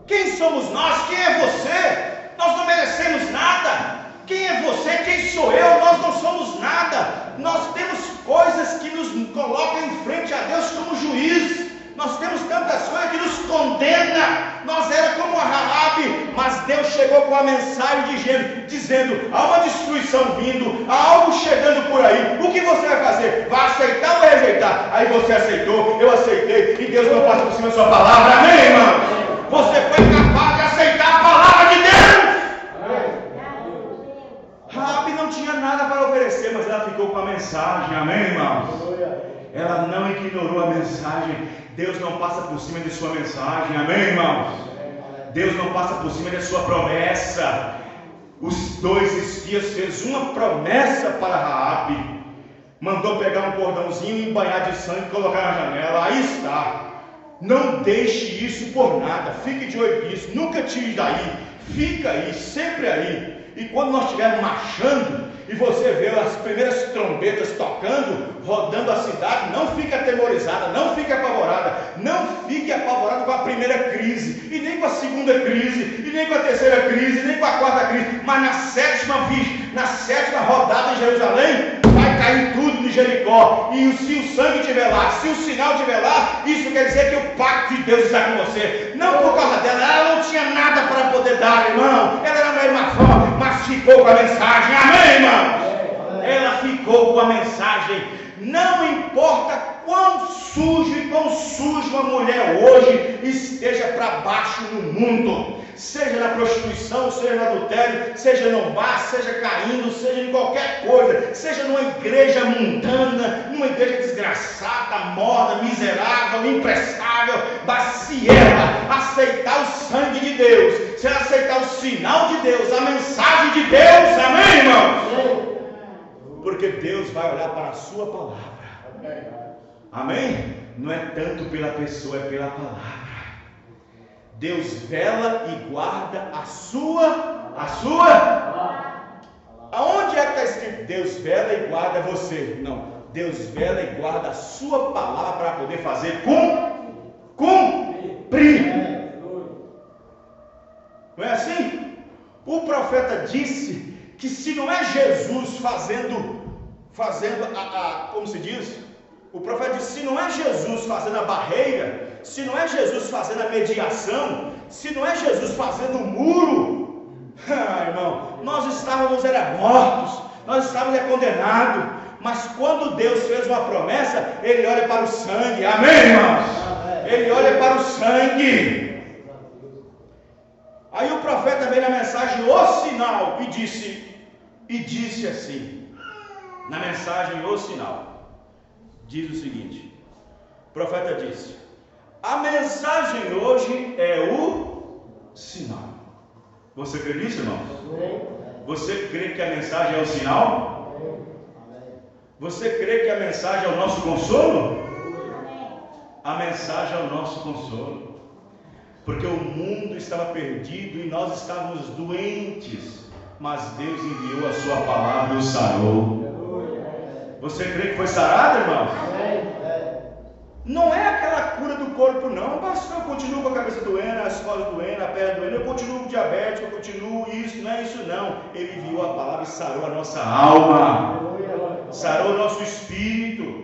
Quem somos nós? Quem é você? Nós não merecemos nada. Quem é você? Quem sou eu? Nós não somos nada. Nós temos coisas que nos colocam em frente a Deus como juiz. Nós temos tantas coisas que nos condena. Nós era como a Raabe, mas Deus chegou com a mensagem dizendo: há uma destruição vindo, há algo chegando por aí. O que você vai fazer? Vai aceitar ou vai rejeitar? Aí você aceitou, eu aceitei, e Deus não passa por cima da sua palavra, amém, irmão? Você foi capaz de aceitar a palavra de Deus. Raabe não tinha nada para oferecer, mas ela ficou com a mensagem, amém, irmãos? Ela não ignorou a mensagem. Deus não passa por cima de sua mensagem, amém, irmãos? Deus não passa por cima de sua promessa. Os 2 espias fez uma promessa para Raabe, mandou pegar um cordãozinho, embanhar de sangue e colocar na janela. Aí está. Não deixe isso por nada, fique de olho nisso, nunca tire daí, fica aí, sempre aí. E quando nós estivermos marchando e você vê as primeiras trombetas tocando, rodando a cidade, não fique atemorizada, não fique apavorada, não fique apavorado com a primeira crise, e nem com a segunda crise, e nem com a terceira crise, nem com a quarta crise, mas na sétima rodada em Jerusalém, vai cair tudo de Jericó. E se o sangue estiver lá, se o sinal estiver lá, isso quer dizer que o pacto de Deus está com você. Não por causa dela, ela não tinha nada para poder dar, irmão. Ela era meio má fama, mas ficou com a mensagem, amém, irmão? Ela ficou com a mensagem. Não importa quão sujo e quão suja uma mulher hoje esteja para baixo no mundo, seja na prostituição, seja no adultério, seja no bar, seja caindo, seja em qualquer coisa, seja numa igreja mundana, numa igreja desgraçada, morta, miserável, imprestável, mas se ela aceitar o sangue de Deus, se ela aceitar o sinal de Deus, a mensagem de Deus, amém, irmãos? Porque Deus vai olhar para a sua palavra, amém? Não é tanto pela pessoa, é pela palavra. Deus vela e guarda a sua. Aonde é que está escrito Deus vela e guarda você? Não, Deus vela e guarda a sua palavra para poder fazer cumprir. Não é assim? O profeta disse que se não é Jesus fazendo como se diz? O profeta disse: se não é Jesus fazendo a barreira, se não é Jesus fazendo a mediação, se não é Jesus fazendo o muro, irmão, nós estávamos mortos, nós estávamos condenados. Mas quando Deus fez uma promessa, Ele olha para o sangue, amém, irmãos? Ele olha para o sangue. Aí o profeta veio na mensagem, o sinal, e disse assim, na mensagem, o sinal, diz o seguinte: o profeta disse: a mensagem hoje é o sinal. Você crê nisso, irmãos? Você crê que a mensagem é o sinal? Você crê que a mensagem é o nosso consolo? A mensagem é o nosso consolo. Porque o mundo estava perdido e nós estávamos doentes, mas Deus enviou a sua palavra e o sarou. Você crê que foi sarado, irmãos? Não é aquela cura do corpo, não. Pastor, eu continuo com a cabeça doendo, as costas doendo, a perna doendo, eu continuo com diabetes, eu continuo isso. Não é isso, não. Ele enviou a palavra e sarou a nossa alma, sarou o nosso espírito.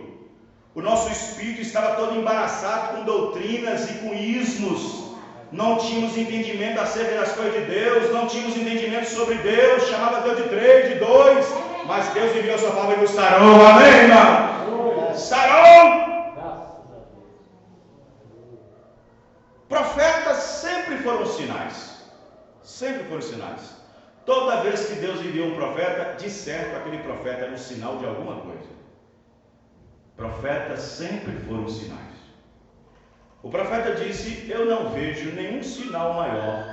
O nosso espírito estava todo embaraçado com doutrinas e com ismos. Não tínhamos entendimento acerca das coisas de Deus, não tínhamos entendimento sobre Deus, chamava Deus de 3, de 2, mas Deus enviou a sua palavra e nos sarou, amém, irmão? Sarou! Profetas sempre foram sinais, sempre foram sinais. Toda vez que Deus enviou um profeta, de certo aquele profeta era um sinal de alguma coisa. Profetas sempre foram sinais. O profeta disse: eu não vejo nenhum sinal maior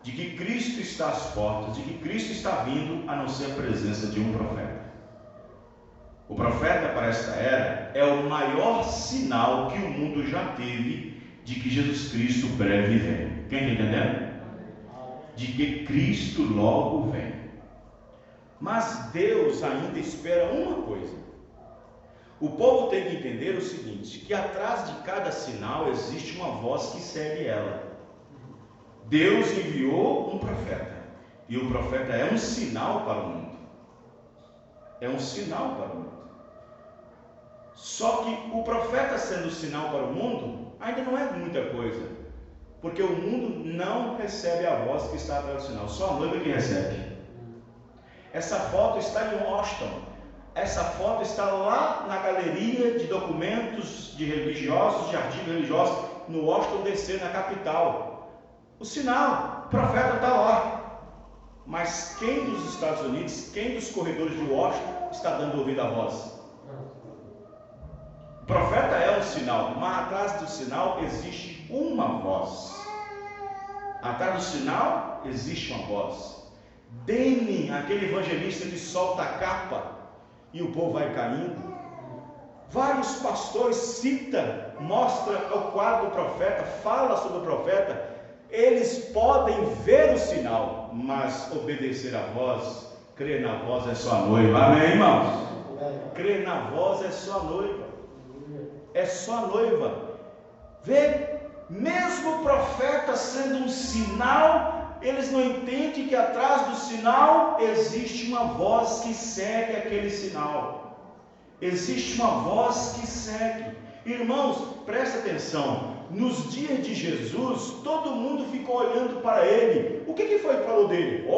de que Cristo está às portas, de que Cristo está vindo, a não ser a presença de um profeta. O profeta para esta era é o maior sinal que o mundo já teve de que Jesus Cristo breve vem. Quem está entendendo? De que Cristo logo vem. Mas Deus ainda espera uma coisa. O povo tem que entender o seguinte, que atrás de cada sinal existe uma voz que segue ela. Deus enviou um profeta, e o profeta é um sinal para o mundo. É um sinal para o mundo. Só que o profeta sendo sinal para o mundo, ainda não é muita coisa, porque o mundo não recebe a voz que está atrás do sinal, só a noiva que recebe. Essa foto está em Washington. Essa foto está lá na galeria de documentos de religiosos, de artigos religiosos, no Washington DC, na capital. O sinal, o profeta está lá. Mas quem dos Estados Unidos, quem dos corredores de Washington está dando ouvido à voz? O profeta é um sinal, mas atrás do sinal existe uma voz. Atrás do sinal existe uma voz. Dê-me aquele evangelista que solta a capa e o povo vai caindo. Vários pastores citam, mostra o quadro do profeta, fala sobre o profeta. Eles podem ver o sinal, mas obedecer à voz, crer na voz é só a noiva. Amém, irmãos? Crer na voz é só a noiva. É só a noiva. Vê, mesmo o profeta sendo um sinal, eles não entendem que atrás do sinal existe uma voz que segue aquele sinal. Existe uma voz que segue. Irmãos, presta atenção. Nos dias de Jesus, todo mundo ficou olhando para ele. O que foi que falou dele?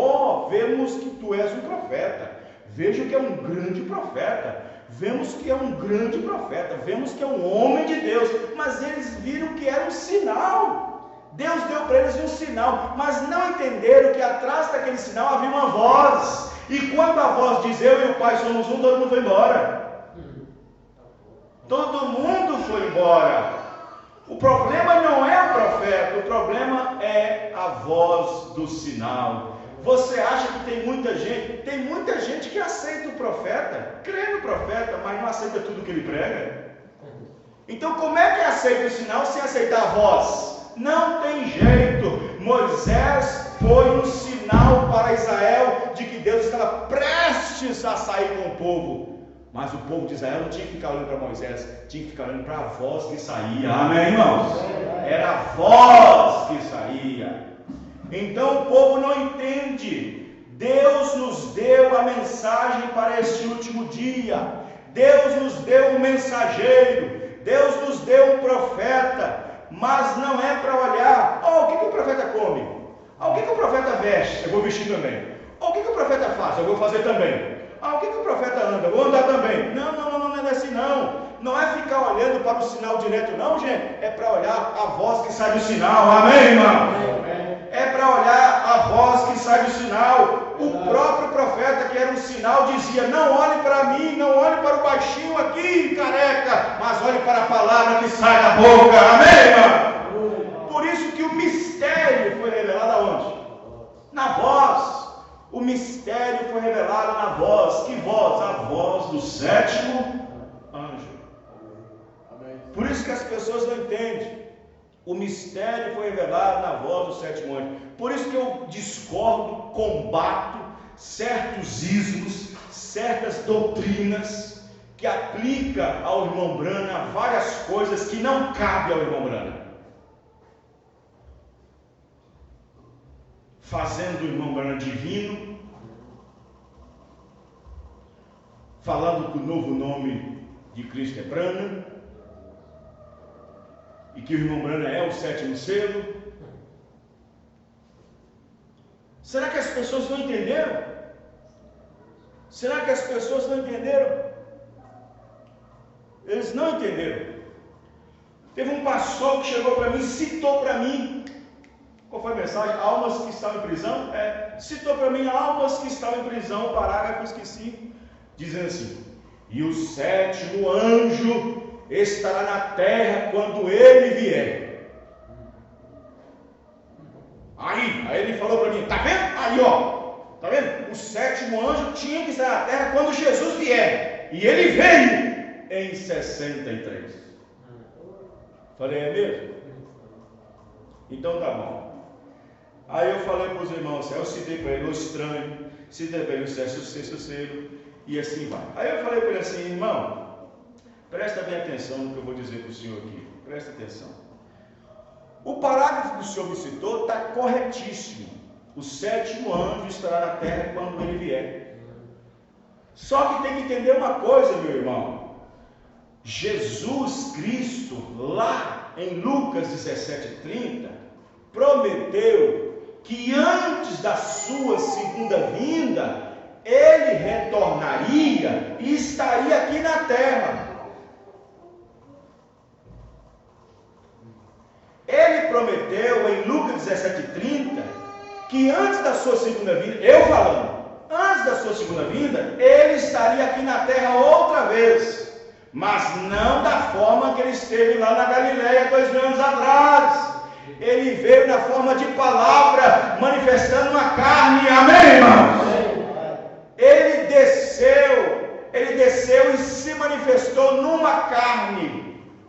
Vemos que tu és um profeta. Vejo que é um grande profeta. Vemos que é um grande profeta. Vemos que é um homem de Deus. Mas eles viram que era um sinal. Deus deu para eles um sinal, mas não entenderam que atrás daquele sinal havia uma voz. E quando a voz diz eu e o Pai somos um, todo mundo foi embora. Todo mundo foi embora. O problema não é o profeta, o problema é a voz do sinal. Você acha que tem muita gente que aceita o profeta, crê no profeta, mas não aceita tudo que ele prega. Então como é que aceita o sinal sem aceitar a voz? Não tem jeito. Moisés foi um sinal para Israel de que Deus estava prestes a sair com o povo. Mas o povo de Israel não tinha que ficar olhando para Moisés, tinha que ficar olhando para a voz que saía. Amém, irmãos? Era a voz que saía. Então o povo não entende. Deus nos deu a mensagem para este último dia. Deus nos deu um mensageiro. Deus nos deu um profeta. Mas não é para olhar, o que o profeta come? O que o profeta veste? Eu vou vestir também. O que o profeta faz? Eu vou fazer também. O que o profeta anda? Eu vou andar também. Não é assim não. Não é ficar olhando para o sinal direto não, gente. É para olhar a voz que sai do sinal. Amém, irmão? É para olhar a voz que sai do sinal. O próprio profeta, que era um sinal, dizia: não olhe para mim, não olhe para o baixinho aqui, careca, mas olhe para a palavra que sai da boca. Amém, irmão? Por isso que o mistério foi revelado aonde? Na voz? A voz do sétimo anjo. Por isso que as pessoas não entendem. O mistério foi revelado na voz do sétimo anjo. Por isso que eu discordo, combato certos ismos, certas doutrinas que aplica ao irmão Branham várias coisas que não cabem ao irmão Branham, fazendo o irmão Branham divino, falando que o novo nome de Cristo é Branham, e que o irmão Branham é o sétimo selo. Será que as pessoas não entenderam? Será que as pessoas não entenderam? Eles não entenderam. Teve um pastor que chegou para mim, citou para mim, qual foi a mensagem? Almas que estavam em prisão? Citou para mim almas que estavam em prisão, parágrafo, esqueci, dizendo assim: e o sétimo anjo estará na terra quando ele vier. Aí ele falou para mim, tá vendo? Aí tá vendo? O sétimo anjo tinha que estar na terra quando Jesus vier. E ele veio em 63. Falei, é mesmo? Então tá bom. Aí eu falei para os irmãos, eu citei para ele o estranho, citei para ele o sexto selo, e assim vai. Aí eu falei para ele assim, irmão, presta bem atenção no que eu vou dizer para o senhor aqui. Presta atenção. O parágrafo que o senhor me citou está corretíssimo. O sétimo anjo estará na terra quando ele vier. Só que tem que entender uma coisa, meu irmão. Jesus Cristo, lá em Lucas 17:30, prometeu que antes da sua segunda vinda, ele retornaria e estaria aqui na terra. Ele prometeu em Lucas 17:30 que antes da sua segunda vinda, antes da sua segunda vinda, ele estaria aqui na terra outra vez, mas não da forma que ele esteve lá na Galileia 2000 anos atrás. Ele veio na forma de palavra, manifestando uma carne, amém, irmãos? Ele desceu e se manifestou numa carne.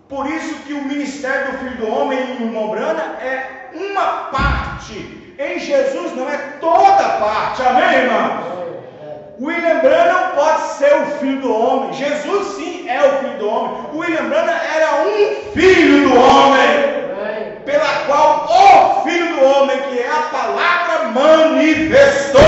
Por isso que o ministério do Filho do Homem em irmão Branham é uma parte. Em Jesus não é toda parte. Amém, irmão? William Branham pode ser o Filho do Homem. Jesus sim é o Filho do Homem. William Branham era um Filho do Homem, pela qual o Filho do Homem, que é a palavra, manifestou.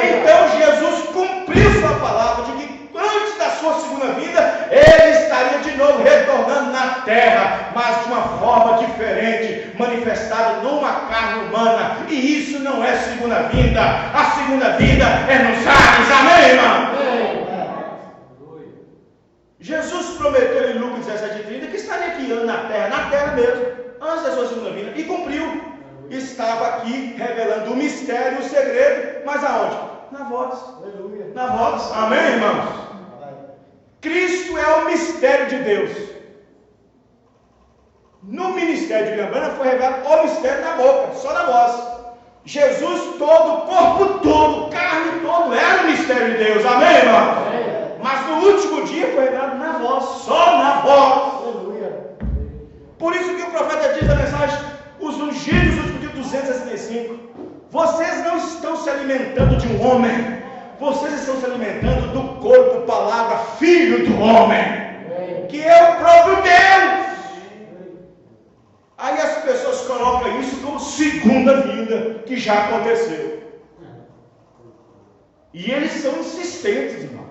Então Jesus cumpriu sua palavra de que antes da sua segunda vinda, ele estaria de novo retornando na terra, mas de uma forma diferente, manifestado numa carne humana. E isso não é segunda vinda. A segunda vinda é nos ares. Amém, irmão? Jesus prometeu em Lucas 17:30 que estaria aqui na terra mesmo, antes da sua segunda vinda, e cumpriu. Estava aqui revelando o mistério, o segredo, mas aonde? Na voz. Na voz. Amém, irmãos? Cristo é o mistério de Deus. No ministério de William Branham foi revelado o mistério na boca, só na voz. Jesus todo, corpo todo, carne todo, era o mistério de Deus. Amém, irmão? Mas no último dia foi revelado na voz, só na voz. Por isso que o profeta diz na mensagem, os ungidos, os pedidos 265, vocês não estão se alimentando de um homem, vocês estão se alimentando do corpo, palavra, Filho do homem, que é o próprio Deus. Aí as pessoas colocam isso como segunda vinda, que já aconteceu. E eles são insistentes, irmão.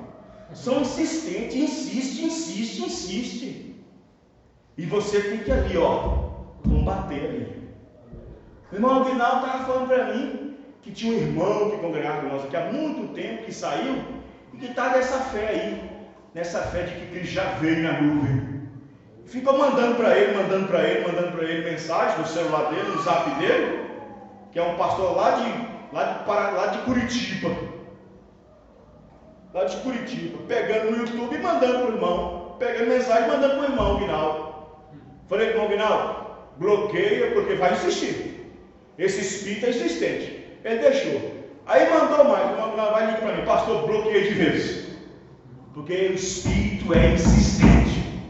São insistentes, insiste. E você tem que ali, combater ali. O irmão Aguinaldo estava falando para mim que tinha um irmão que congregava com nós aqui há muito tempo, que saiu, e que está nessa fé aí, nessa fé de que Cristo já veio na nuvem. Ficou mandando para ele mensagem no celular dele, no zap dele, que é um pastor lá de Curitiba. Lá de Curitiba, pegando no YouTube e mandando para o irmão, pegando mensagem e mandando para o irmão Aguinaldo. Falei para o irmão Aguinaldo, bloqueia porque vai insistir. Esse espírito é insistente. Ele deixou. Aí mandou mais, vai ligar para mim, pastor, bloqueei de vez. Porque o Espírito é insistente.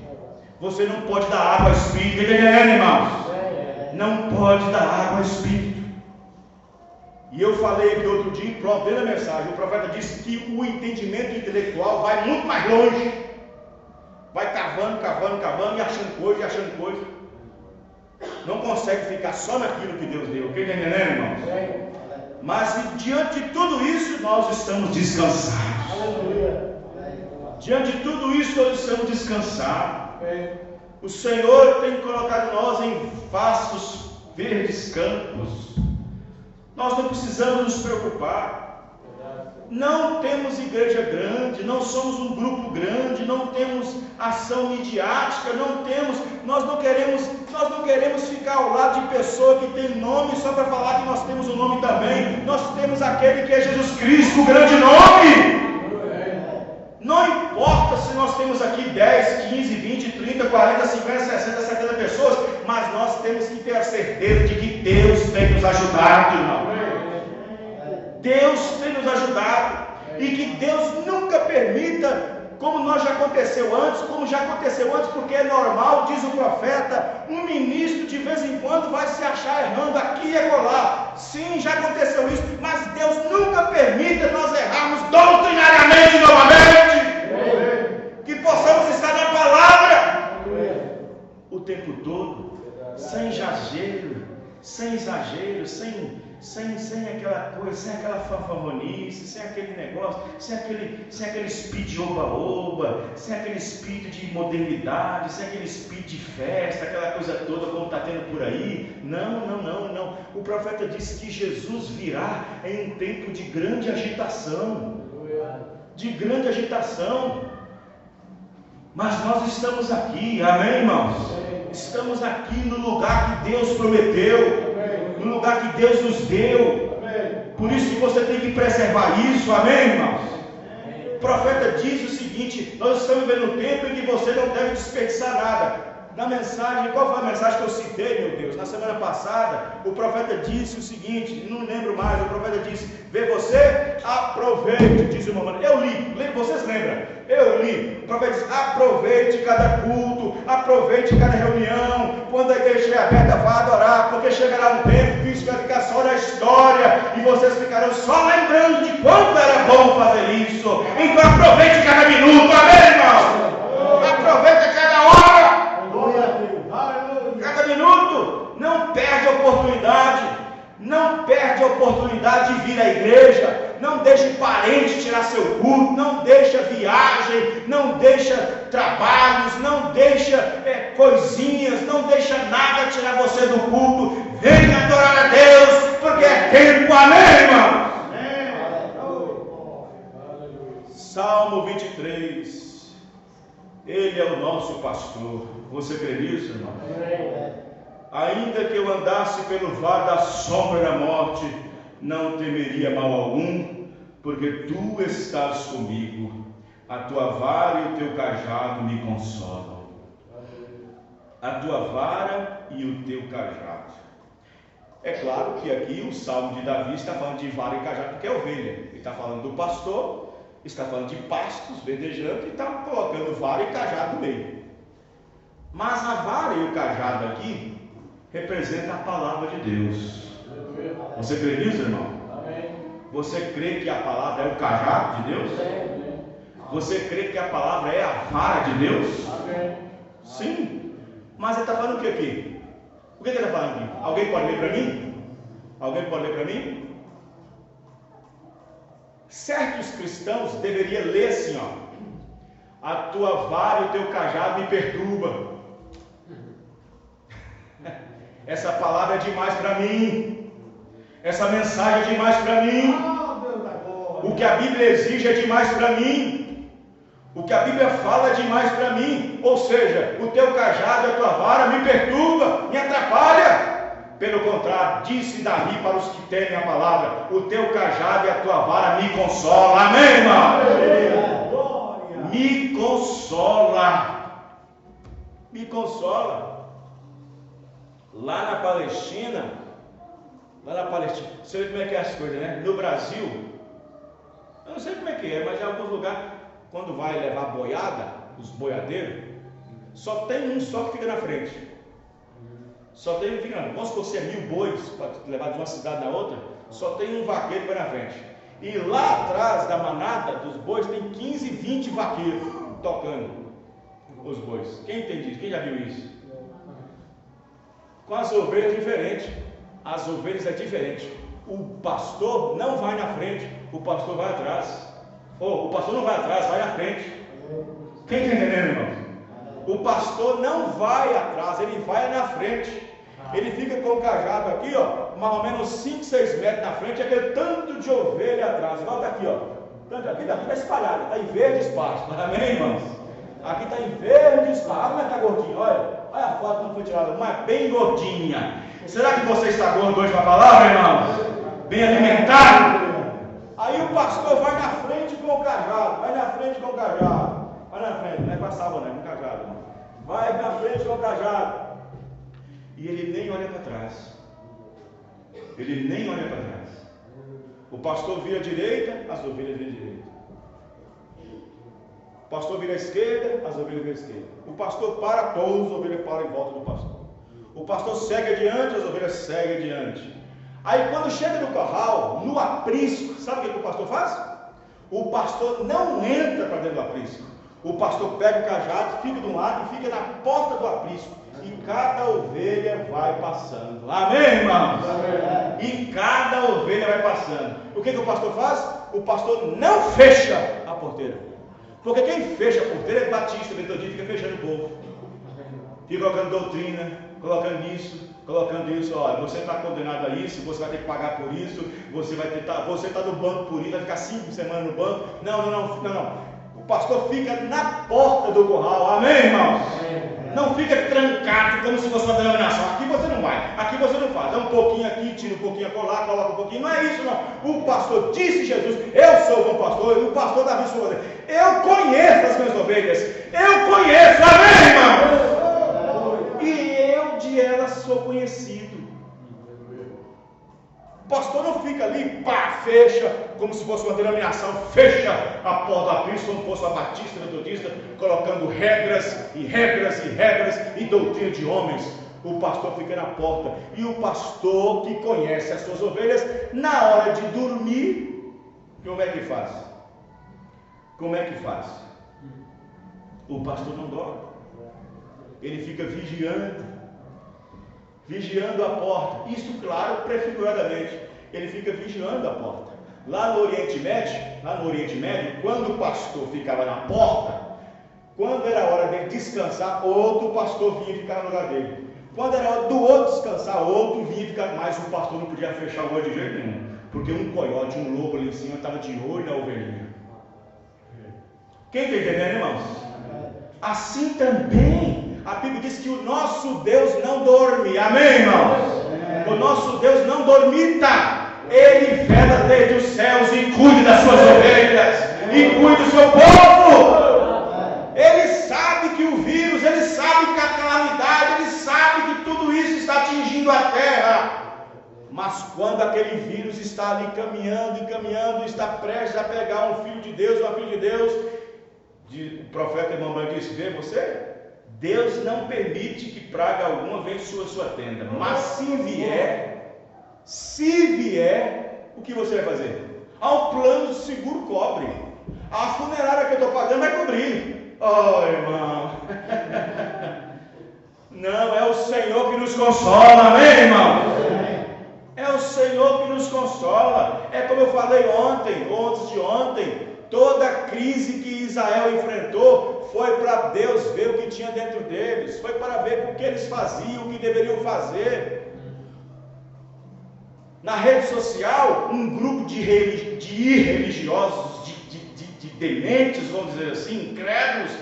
Você não pode dar água ao Espírito, irmãos? Não pode dar água ao Espírito. E eu falei aqui outro dia, dentro da mensagem, o profeta disse que o entendimento intelectual vai muito mais longe. Vai cavando e achando coisa. Não consegue ficar só naquilo que Deus deu. Quem está entendendo, irmãos? Mas diante de tudo isso, nós estamos descansados. Diante de tudo isso, nós estamos descansados. O Senhor tem colocado nós em vastos verdes campos. Nós não precisamos nos preocupar. Não temos igreja grande, não somos um grupo grande, não temos ação midiática, nós não queremos ficar ao lado de pessoa que tem nome só para falar que nós temos um nome também. Nós temos aquele que é Jesus Cristo, o grande nome. Não importa se nós temos aqui 10, 15, 20, 30, 40, 50, 60, 70 pessoas, mas nós temos que ter a certeza de que Deus tem nos ajudado, irmão. Deus tem nos ajudado. E que Deus nunca permita, como já aconteceu antes, porque é normal, diz o profeta, um ministro de vez em quando vai se achar errando aqui e acolá. Sim, já aconteceu isso, mas Deus nunca permita nós errarmos doutrinariamente novamente. Que possamos estar na palavra o tempo todo, sem exagero, sem aquela coisa, sem aquela fanfarronice, sem aquele negócio, sem aquele espírito de oba-oba, sem aquele espírito de modernidade, sem aquele espírito de festa, aquela coisa toda como está tendo por aí. Não. O profeta disse que Jesus virá em um tempo de grande agitação. Mas nós estamos aqui, amém, irmãos? Estamos aqui no lugar que Deus prometeu, no lugar que Deus nos deu. Por isso que você tem que preservar isso, amém, irmãos? O profeta diz o seguinte: nós estamos vivendo um tempo em que você não deve desperdiçar nada. Na mensagem, qual foi a mensagem que eu citei, meu Deus? Na semana passada, o profeta disse o seguinte, não lembro mais, o profeta disse: vê você, aproveite, diz o irmão. Eu li, vocês lembram? Eu li. O profeta disse: aproveite cada culto, aproveite cada reunião. Quando a igreja estiver aberta, vá adorar, porque chegará um tempo que isso vai ficar só na história e vocês ficarão só lembrando de quanto era bom fazer isso. Então aproveite cada minuto, amém, irmão? Aproveite cada hora. Cada minuto, não perde a oportunidade de vir à igreja, não deixe parente tirar seu culto, não deixa viagem, não deixa trabalhos, não deixa coisinhas, não deixa nada tirar você do culto. Venha adorar a Deus, porque é tempo, amém, irmão? Salmo 23. Ele é o nosso pastor. Você crê nisso, irmão? Ainda que eu andasse pelo vale da sombra da morte, não temeria mal algum, porque tu estás comigo. A tua vara e o teu cajado me consolam. A tua vara e o teu cajado. É claro que aqui o Salmo de Davi está falando de vara e cajado, porque é ovelha. Ele está falando do pastor, está falando de pastos verdejando e está colocando vara e cajado no meio. Mas a vara e o cajado aqui representa a palavra de Deus. Você crê nisso, irmão? Você crê que a palavra é o cajado de Deus? Você crê que a palavra é a vara de Deus? Sim. Mas ele está falando o que aqui? O que ele está falando aqui? Alguém pode ler para mim? Certos cristãos deveriam ler assim, a tua vara e o teu cajado me perturba. Essa palavra é demais para mim. Essa mensagem é demais para mim. O que a Bíblia exige é demais para mim. O que a Bíblia fala é demais para mim. Ou seja, o teu cajado e a tua vara me perturba, me atrapalha. Pelo contrário, disse Davi para os que temem a palavra: o teu cajado e a tua vara me consolam. Amém, irmão? Me consola. Lá na Palestina, lá na Palestina. Você vê como é que é as coisas, né? No Brasil, eu não sei como é que é, mas em alguns lugares, quando vai levar boiada, os boiadeiros, só tem um só que fica na frente. Só tem um ficando. Vamos supor que é 1000 bois para levar de uma cidade na outra, só tem um vaqueiro que vai na frente. E lá atrás da manada dos bois tem 15, 20 vaqueiros tocando os bois. Quem entende isso? Quem já viu isso? Com as ovelhas é diferente. As ovelhas é diferente. O pastor não vai na frente, o pastor vai atrás. O pastor não vai atrás, vai na frente. Quem está entendendo, irmãos? O pastor não vai atrás, ele vai na frente. Ele fica com o cajado aqui, ó, mais ou menos 5, 6 metros na frente, aquele tanto de ovelha atrás. Igual está aqui, ó. Tanto aqui está espalhado, está em verde espaço. Amém, irmãos? Aqui está em verde espaço. Como é que está gordinho? Olha a foto que não foi tirada, mas bem gordinha. Será que você está gordo hoje para a palavra, irmãos? Bem alimentado? Aí o pastor vai na frente com o cajado, vai na frente com o cajado. Vai na frente, não é com a sábua, não é com o cajado. Vai na frente com o cajado. E ele nem olha para trás. Ele nem olha para trás. O pastor vira à direita, as ovelhas viram à direita. O pastor vira à esquerda, as ovelhas viram à esquerda. O pastor para, todas as ovelhas param em volta do pastor. O pastor segue adiante, as ovelhas seguem adiante. Aí quando chega no curral, no aprisco, sabe o que o pastor faz? O pastor não entra para dentro do aprisco. O pastor pega o cajado, fica de um lado e fica na porta do aprisco. E cada ovelha vai passando. Amém, irmãos? Amém. E cada ovelha vai passando. O que o pastor faz? O pastor não fecha a porteira. Porque quem fecha a porteira é batista, metodista, fica fechando o povo. Fica colocando doutrina, colocando isso, colocando isso. Olha, você está condenado a isso, você vai ter que pagar por isso, você está no banco por isso, vai ficar 5 semanas no banco. Não. O pastor fica na porta do curral. Amém, irmãos? Amém. Não fica trancado como se fosse uma denominação. Aqui você não vai, aqui você não faz. Dá um pouquinho aqui, tira um pouquinho acolá, coloca um pouquinho. Não é isso, não. O pastor disse Jesus: eu sou o bom pastor, e o pastor da minha ovelha. Eu conheço as minhas ovelhas. Eu conheço, amém, irmão? E eu de elas sou conhecido. O pastor não fica ali, pá, fecha, como se fosse uma denominação, fecha a porta do aprisco, como fosse uma batista, metodista, colocando regras e doutrina de homens. O pastor fica na porta. E o pastor que conhece as suas ovelhas, na hora de dormir, como é que faz? Como é que faz? O pastor não dorme. Ele fica vigiando a porta. Isso, claro, prefiguradamente. Ele fica vigiando a porta. Lá no Oriente Médio, quando o pastor ficava na porta, quando era hora dele descansar, outro pastor vinha ficar no lugar dele. Quando era hora do outro descansar, outro vinha ficar. Mas o pastor não podia fechar o olho de jeito nenhum, porque um coiote, um lobo ali em cima estava de olho na ovelhinha. Quem está entendendo, irmãos? Assim também a Bíblia diz que o nosso Deus não dorme. Amém, irmãos? O nosso Deus não dormita. Ele vela desde os céus e cuida das suas ovelhas e cuida do seu povo. Ele sabe que o vírus, ele sabe que a calamidade, ele sabe que tudo isso está atingindo a terra. Mas quando aquele vírus está ali caminhando, está prestes a pegar um filho de Deus, uma filha de Deus, o profeta Mamãe disse: vê você? Deus não permite que praga alguma venha sobre sua tenda. Mas se vier, o que você vai fazer? Ao plano de seguro cobre. A funerária que eu estou pagando vai cobrir. Oh, irmão. Não, é o Senhor que nos consola, amém, irmão? É o Senhor que nos consola. É como eu falei ontem, ou antes de ontem. Toda a crise que Israel enfrentou foi para Deus ver o que tinha dentro deles, foi para ver o que eles faziam, o que deveriam fazer. Na rede social, um grupo de irreligiosos, de dementes, vamos dizer assim, incrédulos,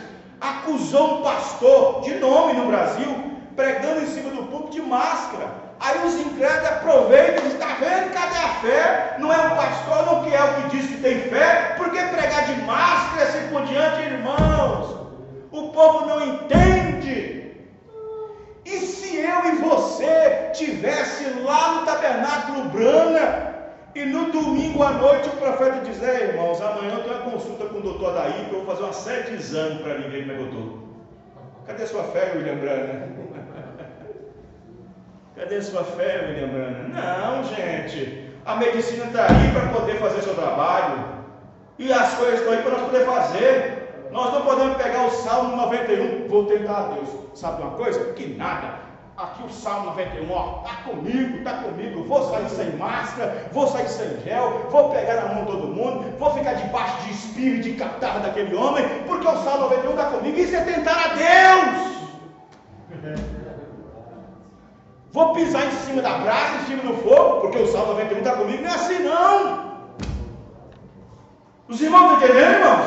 acusou um pastor de nome no Brasil, pregando em cima do púlpito de máscara. Aí os incrédulos aproveitam e dizem: está vendo? Cadê a fé? Não é um pastor, não que é o que diz que tem fé, por que pregar de máscara e assim por diante, irmãos? O povo não entende. E se eu e você tivesse lá no tabernáculo sacro-brana. E no domingo à noite o profeta diz: irmãos, amanhã eu tenho uma consulta com o doutor Adair, que eu vou fazer uma série de exames para ninguém como é que eu estou. Cadê sua fé, William Brana? Cadê sua fé, William Brana? Não, gente. A medicina está aí para poder fazer seu trabalho. E as coisas estão aí para nós poder fazer. Nós não podemos pegar o Salmo 91. Vou tentar a Deus. Sabe uma coisa? Que nada. Aqui o Salmo 91, ó, tá comigo, vou sair sem máscara, vou sair sem gel, vou pegar na mão todo mundo, vou ficar debaixo de espírito de catarro daquele homem, porque o Salmo 91 está comigo. Isso é tentar a Deus. Vou pisar em cima da brasa, em cima do fogo, porque o Salmo 91 está comigo. Não é assim não. Os irmãos estão entendendo, irmãos?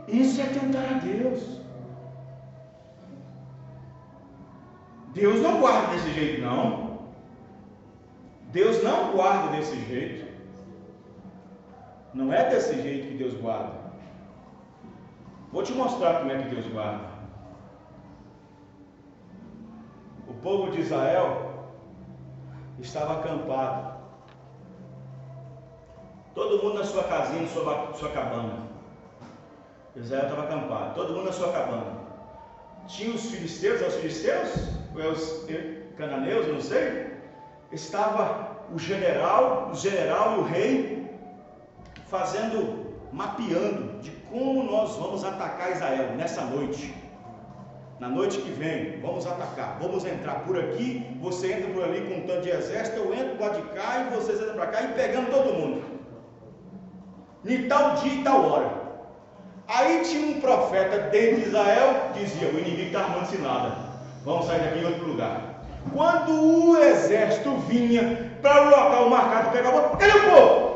Isso é tentar a Deus. Deus não guarda desse jeito, não. Deus não guarda desse jeito. Não é desse jeito que Deus guarda. Vou te mostrar como é que Deus guarda. O povo de Israel estava acampado. Todo mundo na sua casinha, na sua cabana. Israel estava acampado. Todo mundo na sua cabana. Tinha os filisteus, os cananeus, eu não sei. Estava o general e o rei mapeando de como nós vamos atacar Israel nessa noite. Na noite que vem, vamos atacar, vamos entrar por aqui, você entra por ali com um tanto de exército, eu entro do lado de cá e vocês entram para cá e pegamos todo mundo. Em tal dia e tal hora. Aí tinha um profeta dentro de Israel, dizia: o inimigo está armando cilada, vamos sair daqui em outro lugar. Quando o exército vinha para o local marcado para pegar o povo, cadê o povo?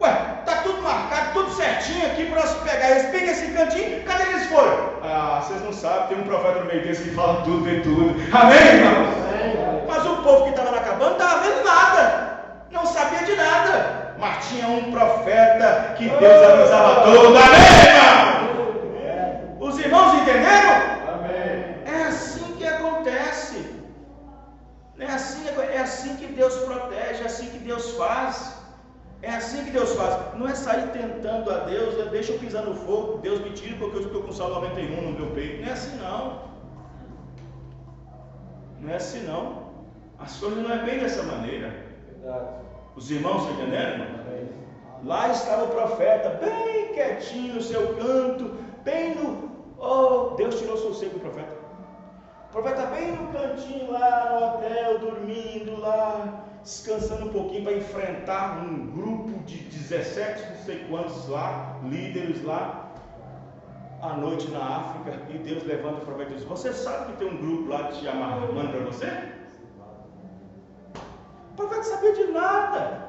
Ué, está tudo marcado, tudo certinho aqui para nós pegar eles. Pega esse cantinho, cadê que eles foram? Ah, vocês não sabem, tem um profeta no meio deles que fala tudo, vê tudo. Amém, irmãos? Mas o povo que estava na cabana não estava vendo nada, não sabia de nada. Mas tinha um profeta que Deus avisava tudo. Amém, irmão? Os irmãos entenderam? Amém. É assim que acontece. É assim que Deus protege, é assim que Deus faz. É assim que Deus faz. Não é sair tentando a Deus, deixa eu pisar no fogo, Deus me tira porque eu estou com o Salmo 91 no meu peito. Não é assim não. Não é assim não. As coisas não é bem dessa maneira. Verdade. Os irmãos estão entendendo? Lá estava o profeta, bem quietinho no seu canto, bem no... Oh, Deus tirou o sossego do profeta. O profeta bem no cantinho lá no hotel, dormindo lá, descansando um pouquinho para enfrentar um grupo de 17, não sei quantos lá, líderes lá, à noite na África. E Deus levanta o profeta e diz: você sabe que tem um grupo lá te amarrando para você? O profeta sabia de nada.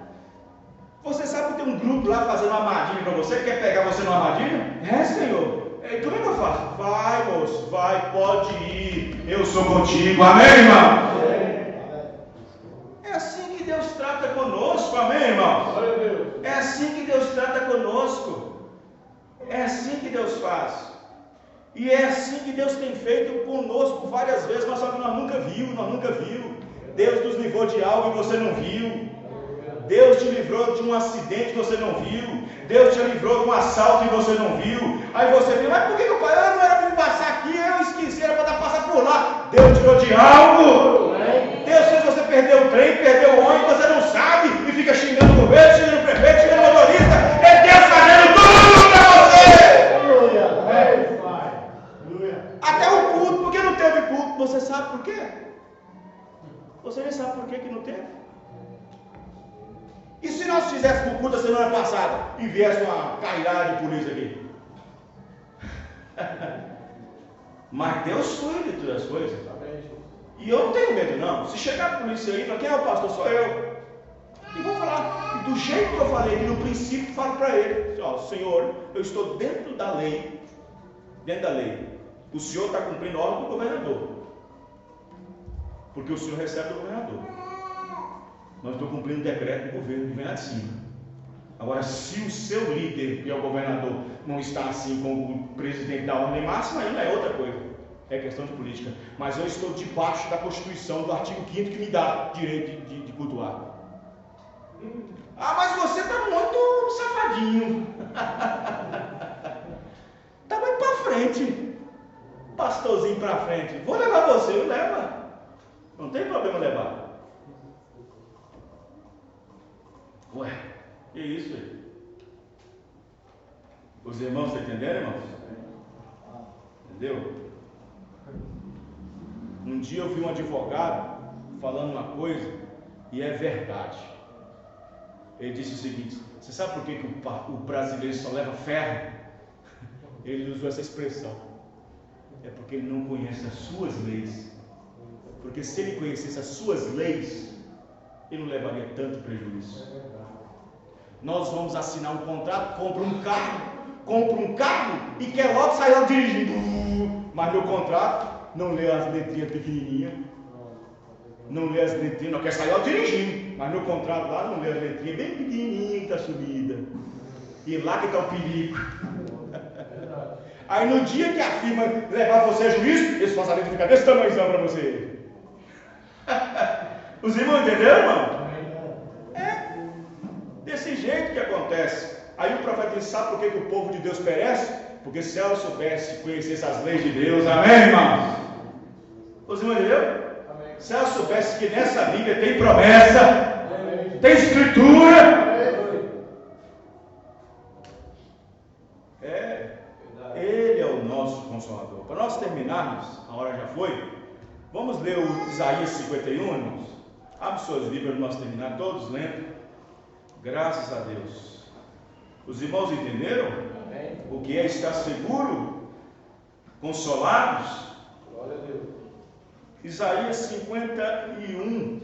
Você sabe que tem um grupo lá fazendo uma armadilha para você, quer pegar você numa armadilha? É, Senhor. E como é que eu faço? Vai, moço, vai, pode ir. Eu sou contigo. Amém, irmão? É assim que Deus trata conosco. Amém, irmão? É assim que Deus trata conosco. É assim que Deus faz. E é assim que Deus tem feito conosco várias vezes, mas só que nós nunca viu. Deus nos livrou de algo que você não viu. Deus te livrou de um acidente que você não viu. Deus te livrou de um assalto que você não viu. Aí você diz: mas por que eu não era para passar aqui? Eu esqueci, era para passar por lá. Deus tirou de algo. Deus fez você perder o trem, perder o ônibus, você não sabe, e fica xingando o governo, xingando o prefeito, xingando o motorista. É Deus fazendo tudo para você. Até o culto, porque não teve culto. Você sabe por quê? Você nem sabe por que não teve. E se nós fizéssemos o culto da semana passada e viesse uma cairada de polícia aqui? Mas Deus cuida de todas as coisas. E eu não tenho medo não. Se chegar a polícia aí, para quem é o pastor? Sou eu. E vou falar. E do jeito que eu falei, que no princípio falo para ele: ó, Senhor, eu estou dentro da lei. Dentro da lei. O Senhor está cumprindo a ordem do governador. Porque o Senhor recebe do governador. Mas estou cumprindo o decreto do governo que vem lá de cima. Agora, se o seu líder, que é o governador, não está assim com o presidente da ordem máxima, aí não é outra coisa. é questão de política. Mas eu estou debaixo da Constituição, do artigo 5º, que me dá direito de cultuar. Ah, mas você está muito safadinho. Está muito para frente. Pastorzinho para frente. Vou levar você, eu levo. Não tem problema levar. Ué, que isso aí? Os irmãos, vocês entenderam, irmãos? Entendeu? Um dia eu vi um advogado falando uma coisa e é verdade. Ele disse o seguinte: você sabe por que o brasileiro só leva ferro? Ele usou essa expressão. É porque ele não conhece as suas leis. Porque se ele conhecesse as suas leis, ele não levaria tanto prejuízo. Nós vamos assinar um contrato, compra um carro e quer logo sair lá dirigindo. Mas no contrato não lê as letrinhas pequenininhas. Não lê as letrinhas, não quer sair lá dirigindo. Mas no contrato lá não lê as letrinhas bem pequenininhas que está subida. E lá que está o perigo. Aí no dia que a firma levar você a juízo, esse passarinho fica desse tamanhozão para você. Os irmãos entenderam, irmão? É desse jeito que acontece. Aí o profeta disse: sabe por que o povo de Deus perece? Porque se ela soubesse, conhecesse as leis de Deus, amém, irmãos? Os irmãos entenderam? Se ela soubesse que nessa Bíblia tem promessa, tem escritura, Ele é o nosso Consolador. Para nós terminarmos, a hora já foi, vamos ler o Isaías 51, irmãos? Abre suas Bíblias para nós terminar, todos lendo. Graças a Deus. Os irmãos entenderam? Amém. O que é estar seguro? Consolados? Glória a Deus. Isaías 51.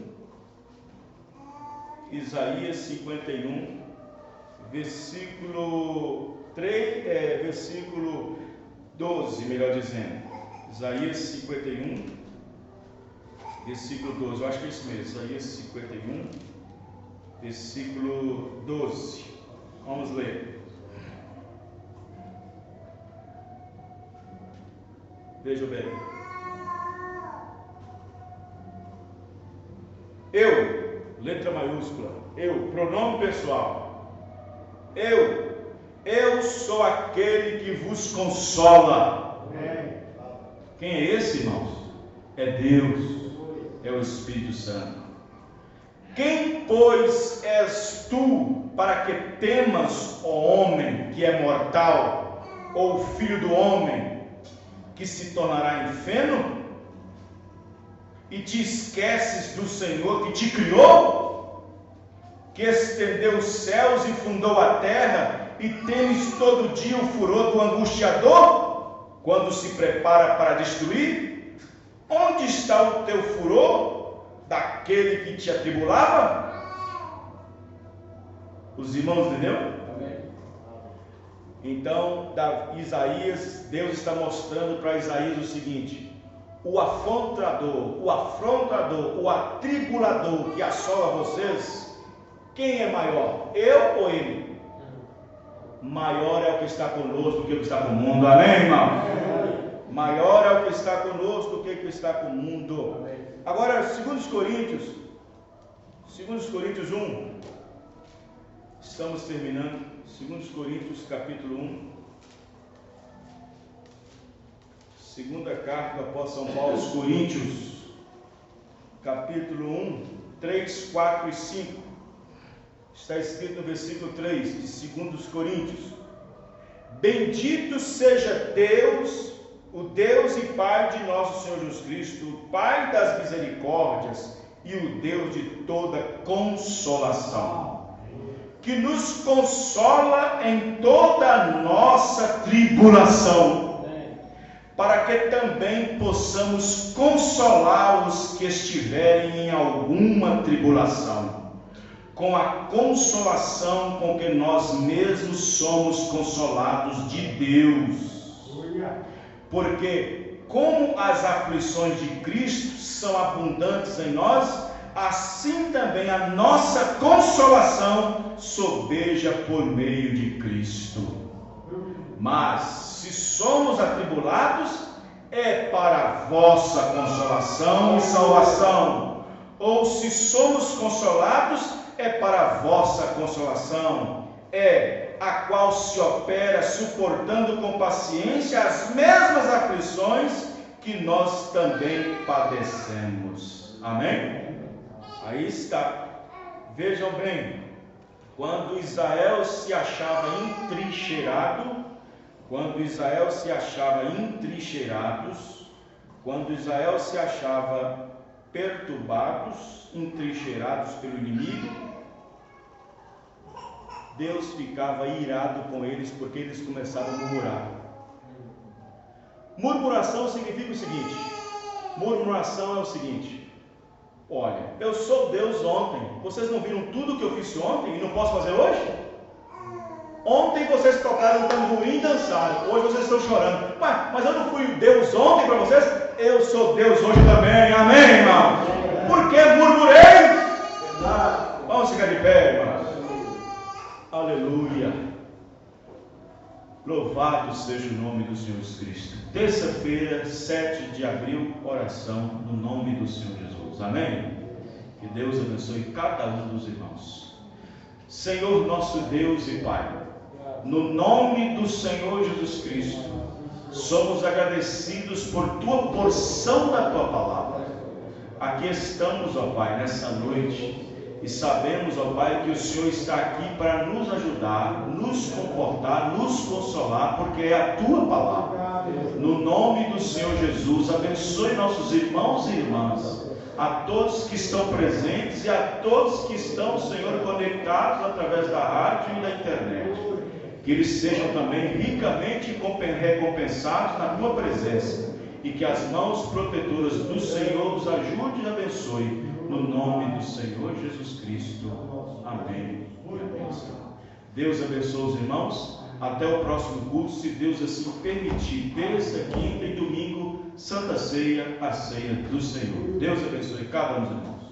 Isaías 51, versículo 3, versículo 12, melhor dizendo. Isaías 51, versículo 12. Eu acho que é isso mesmo. Isaías 51, versículo 12. Vamos ler. Veja bem. Eu, letra maiúscula, eu, pronome pessoal. Eu sou aquele que vos consola. Quem é esse, irmãos? É Deus, é o Espírito Santo. Quem, pois, és tu para que temas, ó homem, que é mortal, ou filho do homem, que se tornará em feno? E te esqueces do Senhor que te criou, que estendeu os céus e fundou a terra, e temes todo dia o furor do angustiador, quando se prepara para destruir? Onde está o teu furor, daquele que te atribulava? Os irmãos entenderam? Então, Isaías, Deus está mostrando para Isaías o seguinte: o afrontador, o atribulador que assola vocês, quem é maior? Eu ou ele? Maior é o que está conosco do que o que está com o mundo, amém, irmão? Maior é o que está conosco do que o que está com o mundo. Agora, 2 Coríntios 1, estamos terminando. 2 Coríntios capítulo 1, segunda carta do apóstolo São Paulo aos Coríntios, capítulo 1, 3, 4 e 5, está escrito no versículo 3 de 2 Coríntios: bendito seja Deus, o Deus e Pai de nosso Senhor Jesus Cristo, o Pai das misericórdias e o Deus de toda consolação, que nos consola em toda a nossa tribulação, para que também possamos consolar os que estiverem em alguma tribulação, com a consolação com que nós mesmos somos consolados de Deus. Porque como as aflições de Cristo são abundantes em nós, assim também a nossa consolação sobeja por meio de Cristo. Mas se somos atribulados, é para a vossa consolação e salvação. Ou se somos consolados, é para a vossa consolação, a qual se opera suportando com paciência as mesmas aflições que nós também padecemos. Amém? Aí está. Vejam bem, quando Israel se achava entrincheirado, quando Israel se achava perturbados, entrincheirados pelo inimigo, Deus ficava irado com eles, porque eles começavam a murmurar. Murmuração significa o seguinte: murmuração é o seguinte: olha, eu sou Deus ontem, vocês não viram tudo que eu fiz ontem e não posso fazer hoje? Ontem vocês tocaram tamborim e dançaram, hoje vocês estão chorando. Mas eu não fui Deus ontem para vocês? Eu sou Deus hoje também, amém, irmão? Porque murmurei? Vamos ficar de pé, irmãos. Aleluia. Louvado seja o nome do Senhor Jesus Cristo. Terça-feira, 7 de abril, oração no nome do Senhor Jesus. Amém? Que Deus abençoe cada um dos irmãos. Senhor nosso Deus e Pai, no nome do Senhor Jesus Cristo, somos agradecidos por Tua porção da Tua palavra. Aqui estamos, ó Pai, nessa noite, e sabemos, ó Pai, que o Senhor está aqui para nos ajudar, nos confortar, nos consolar, porque é a Tua palavra. No nome do Senhor Jesus, abençoe nossos irmãos e irmãs, a todos que estão presentes e a todos que estão, Senhor, conectados através da rádio e da internet. Que eles sejam também ricamente recompensados na Tua presença, e que as mãos protetoras do Senhor os ajude e abençoe, no nome do Senhor Jesus Cristo. Amém e amém. Deus abençoe os irmãos. Até o próximo culto, se Deus assim permitir. Terça, quinta e domingo, Santa Ceia, a ceia do Senhor. Deus abençoe cada um dos irmãos.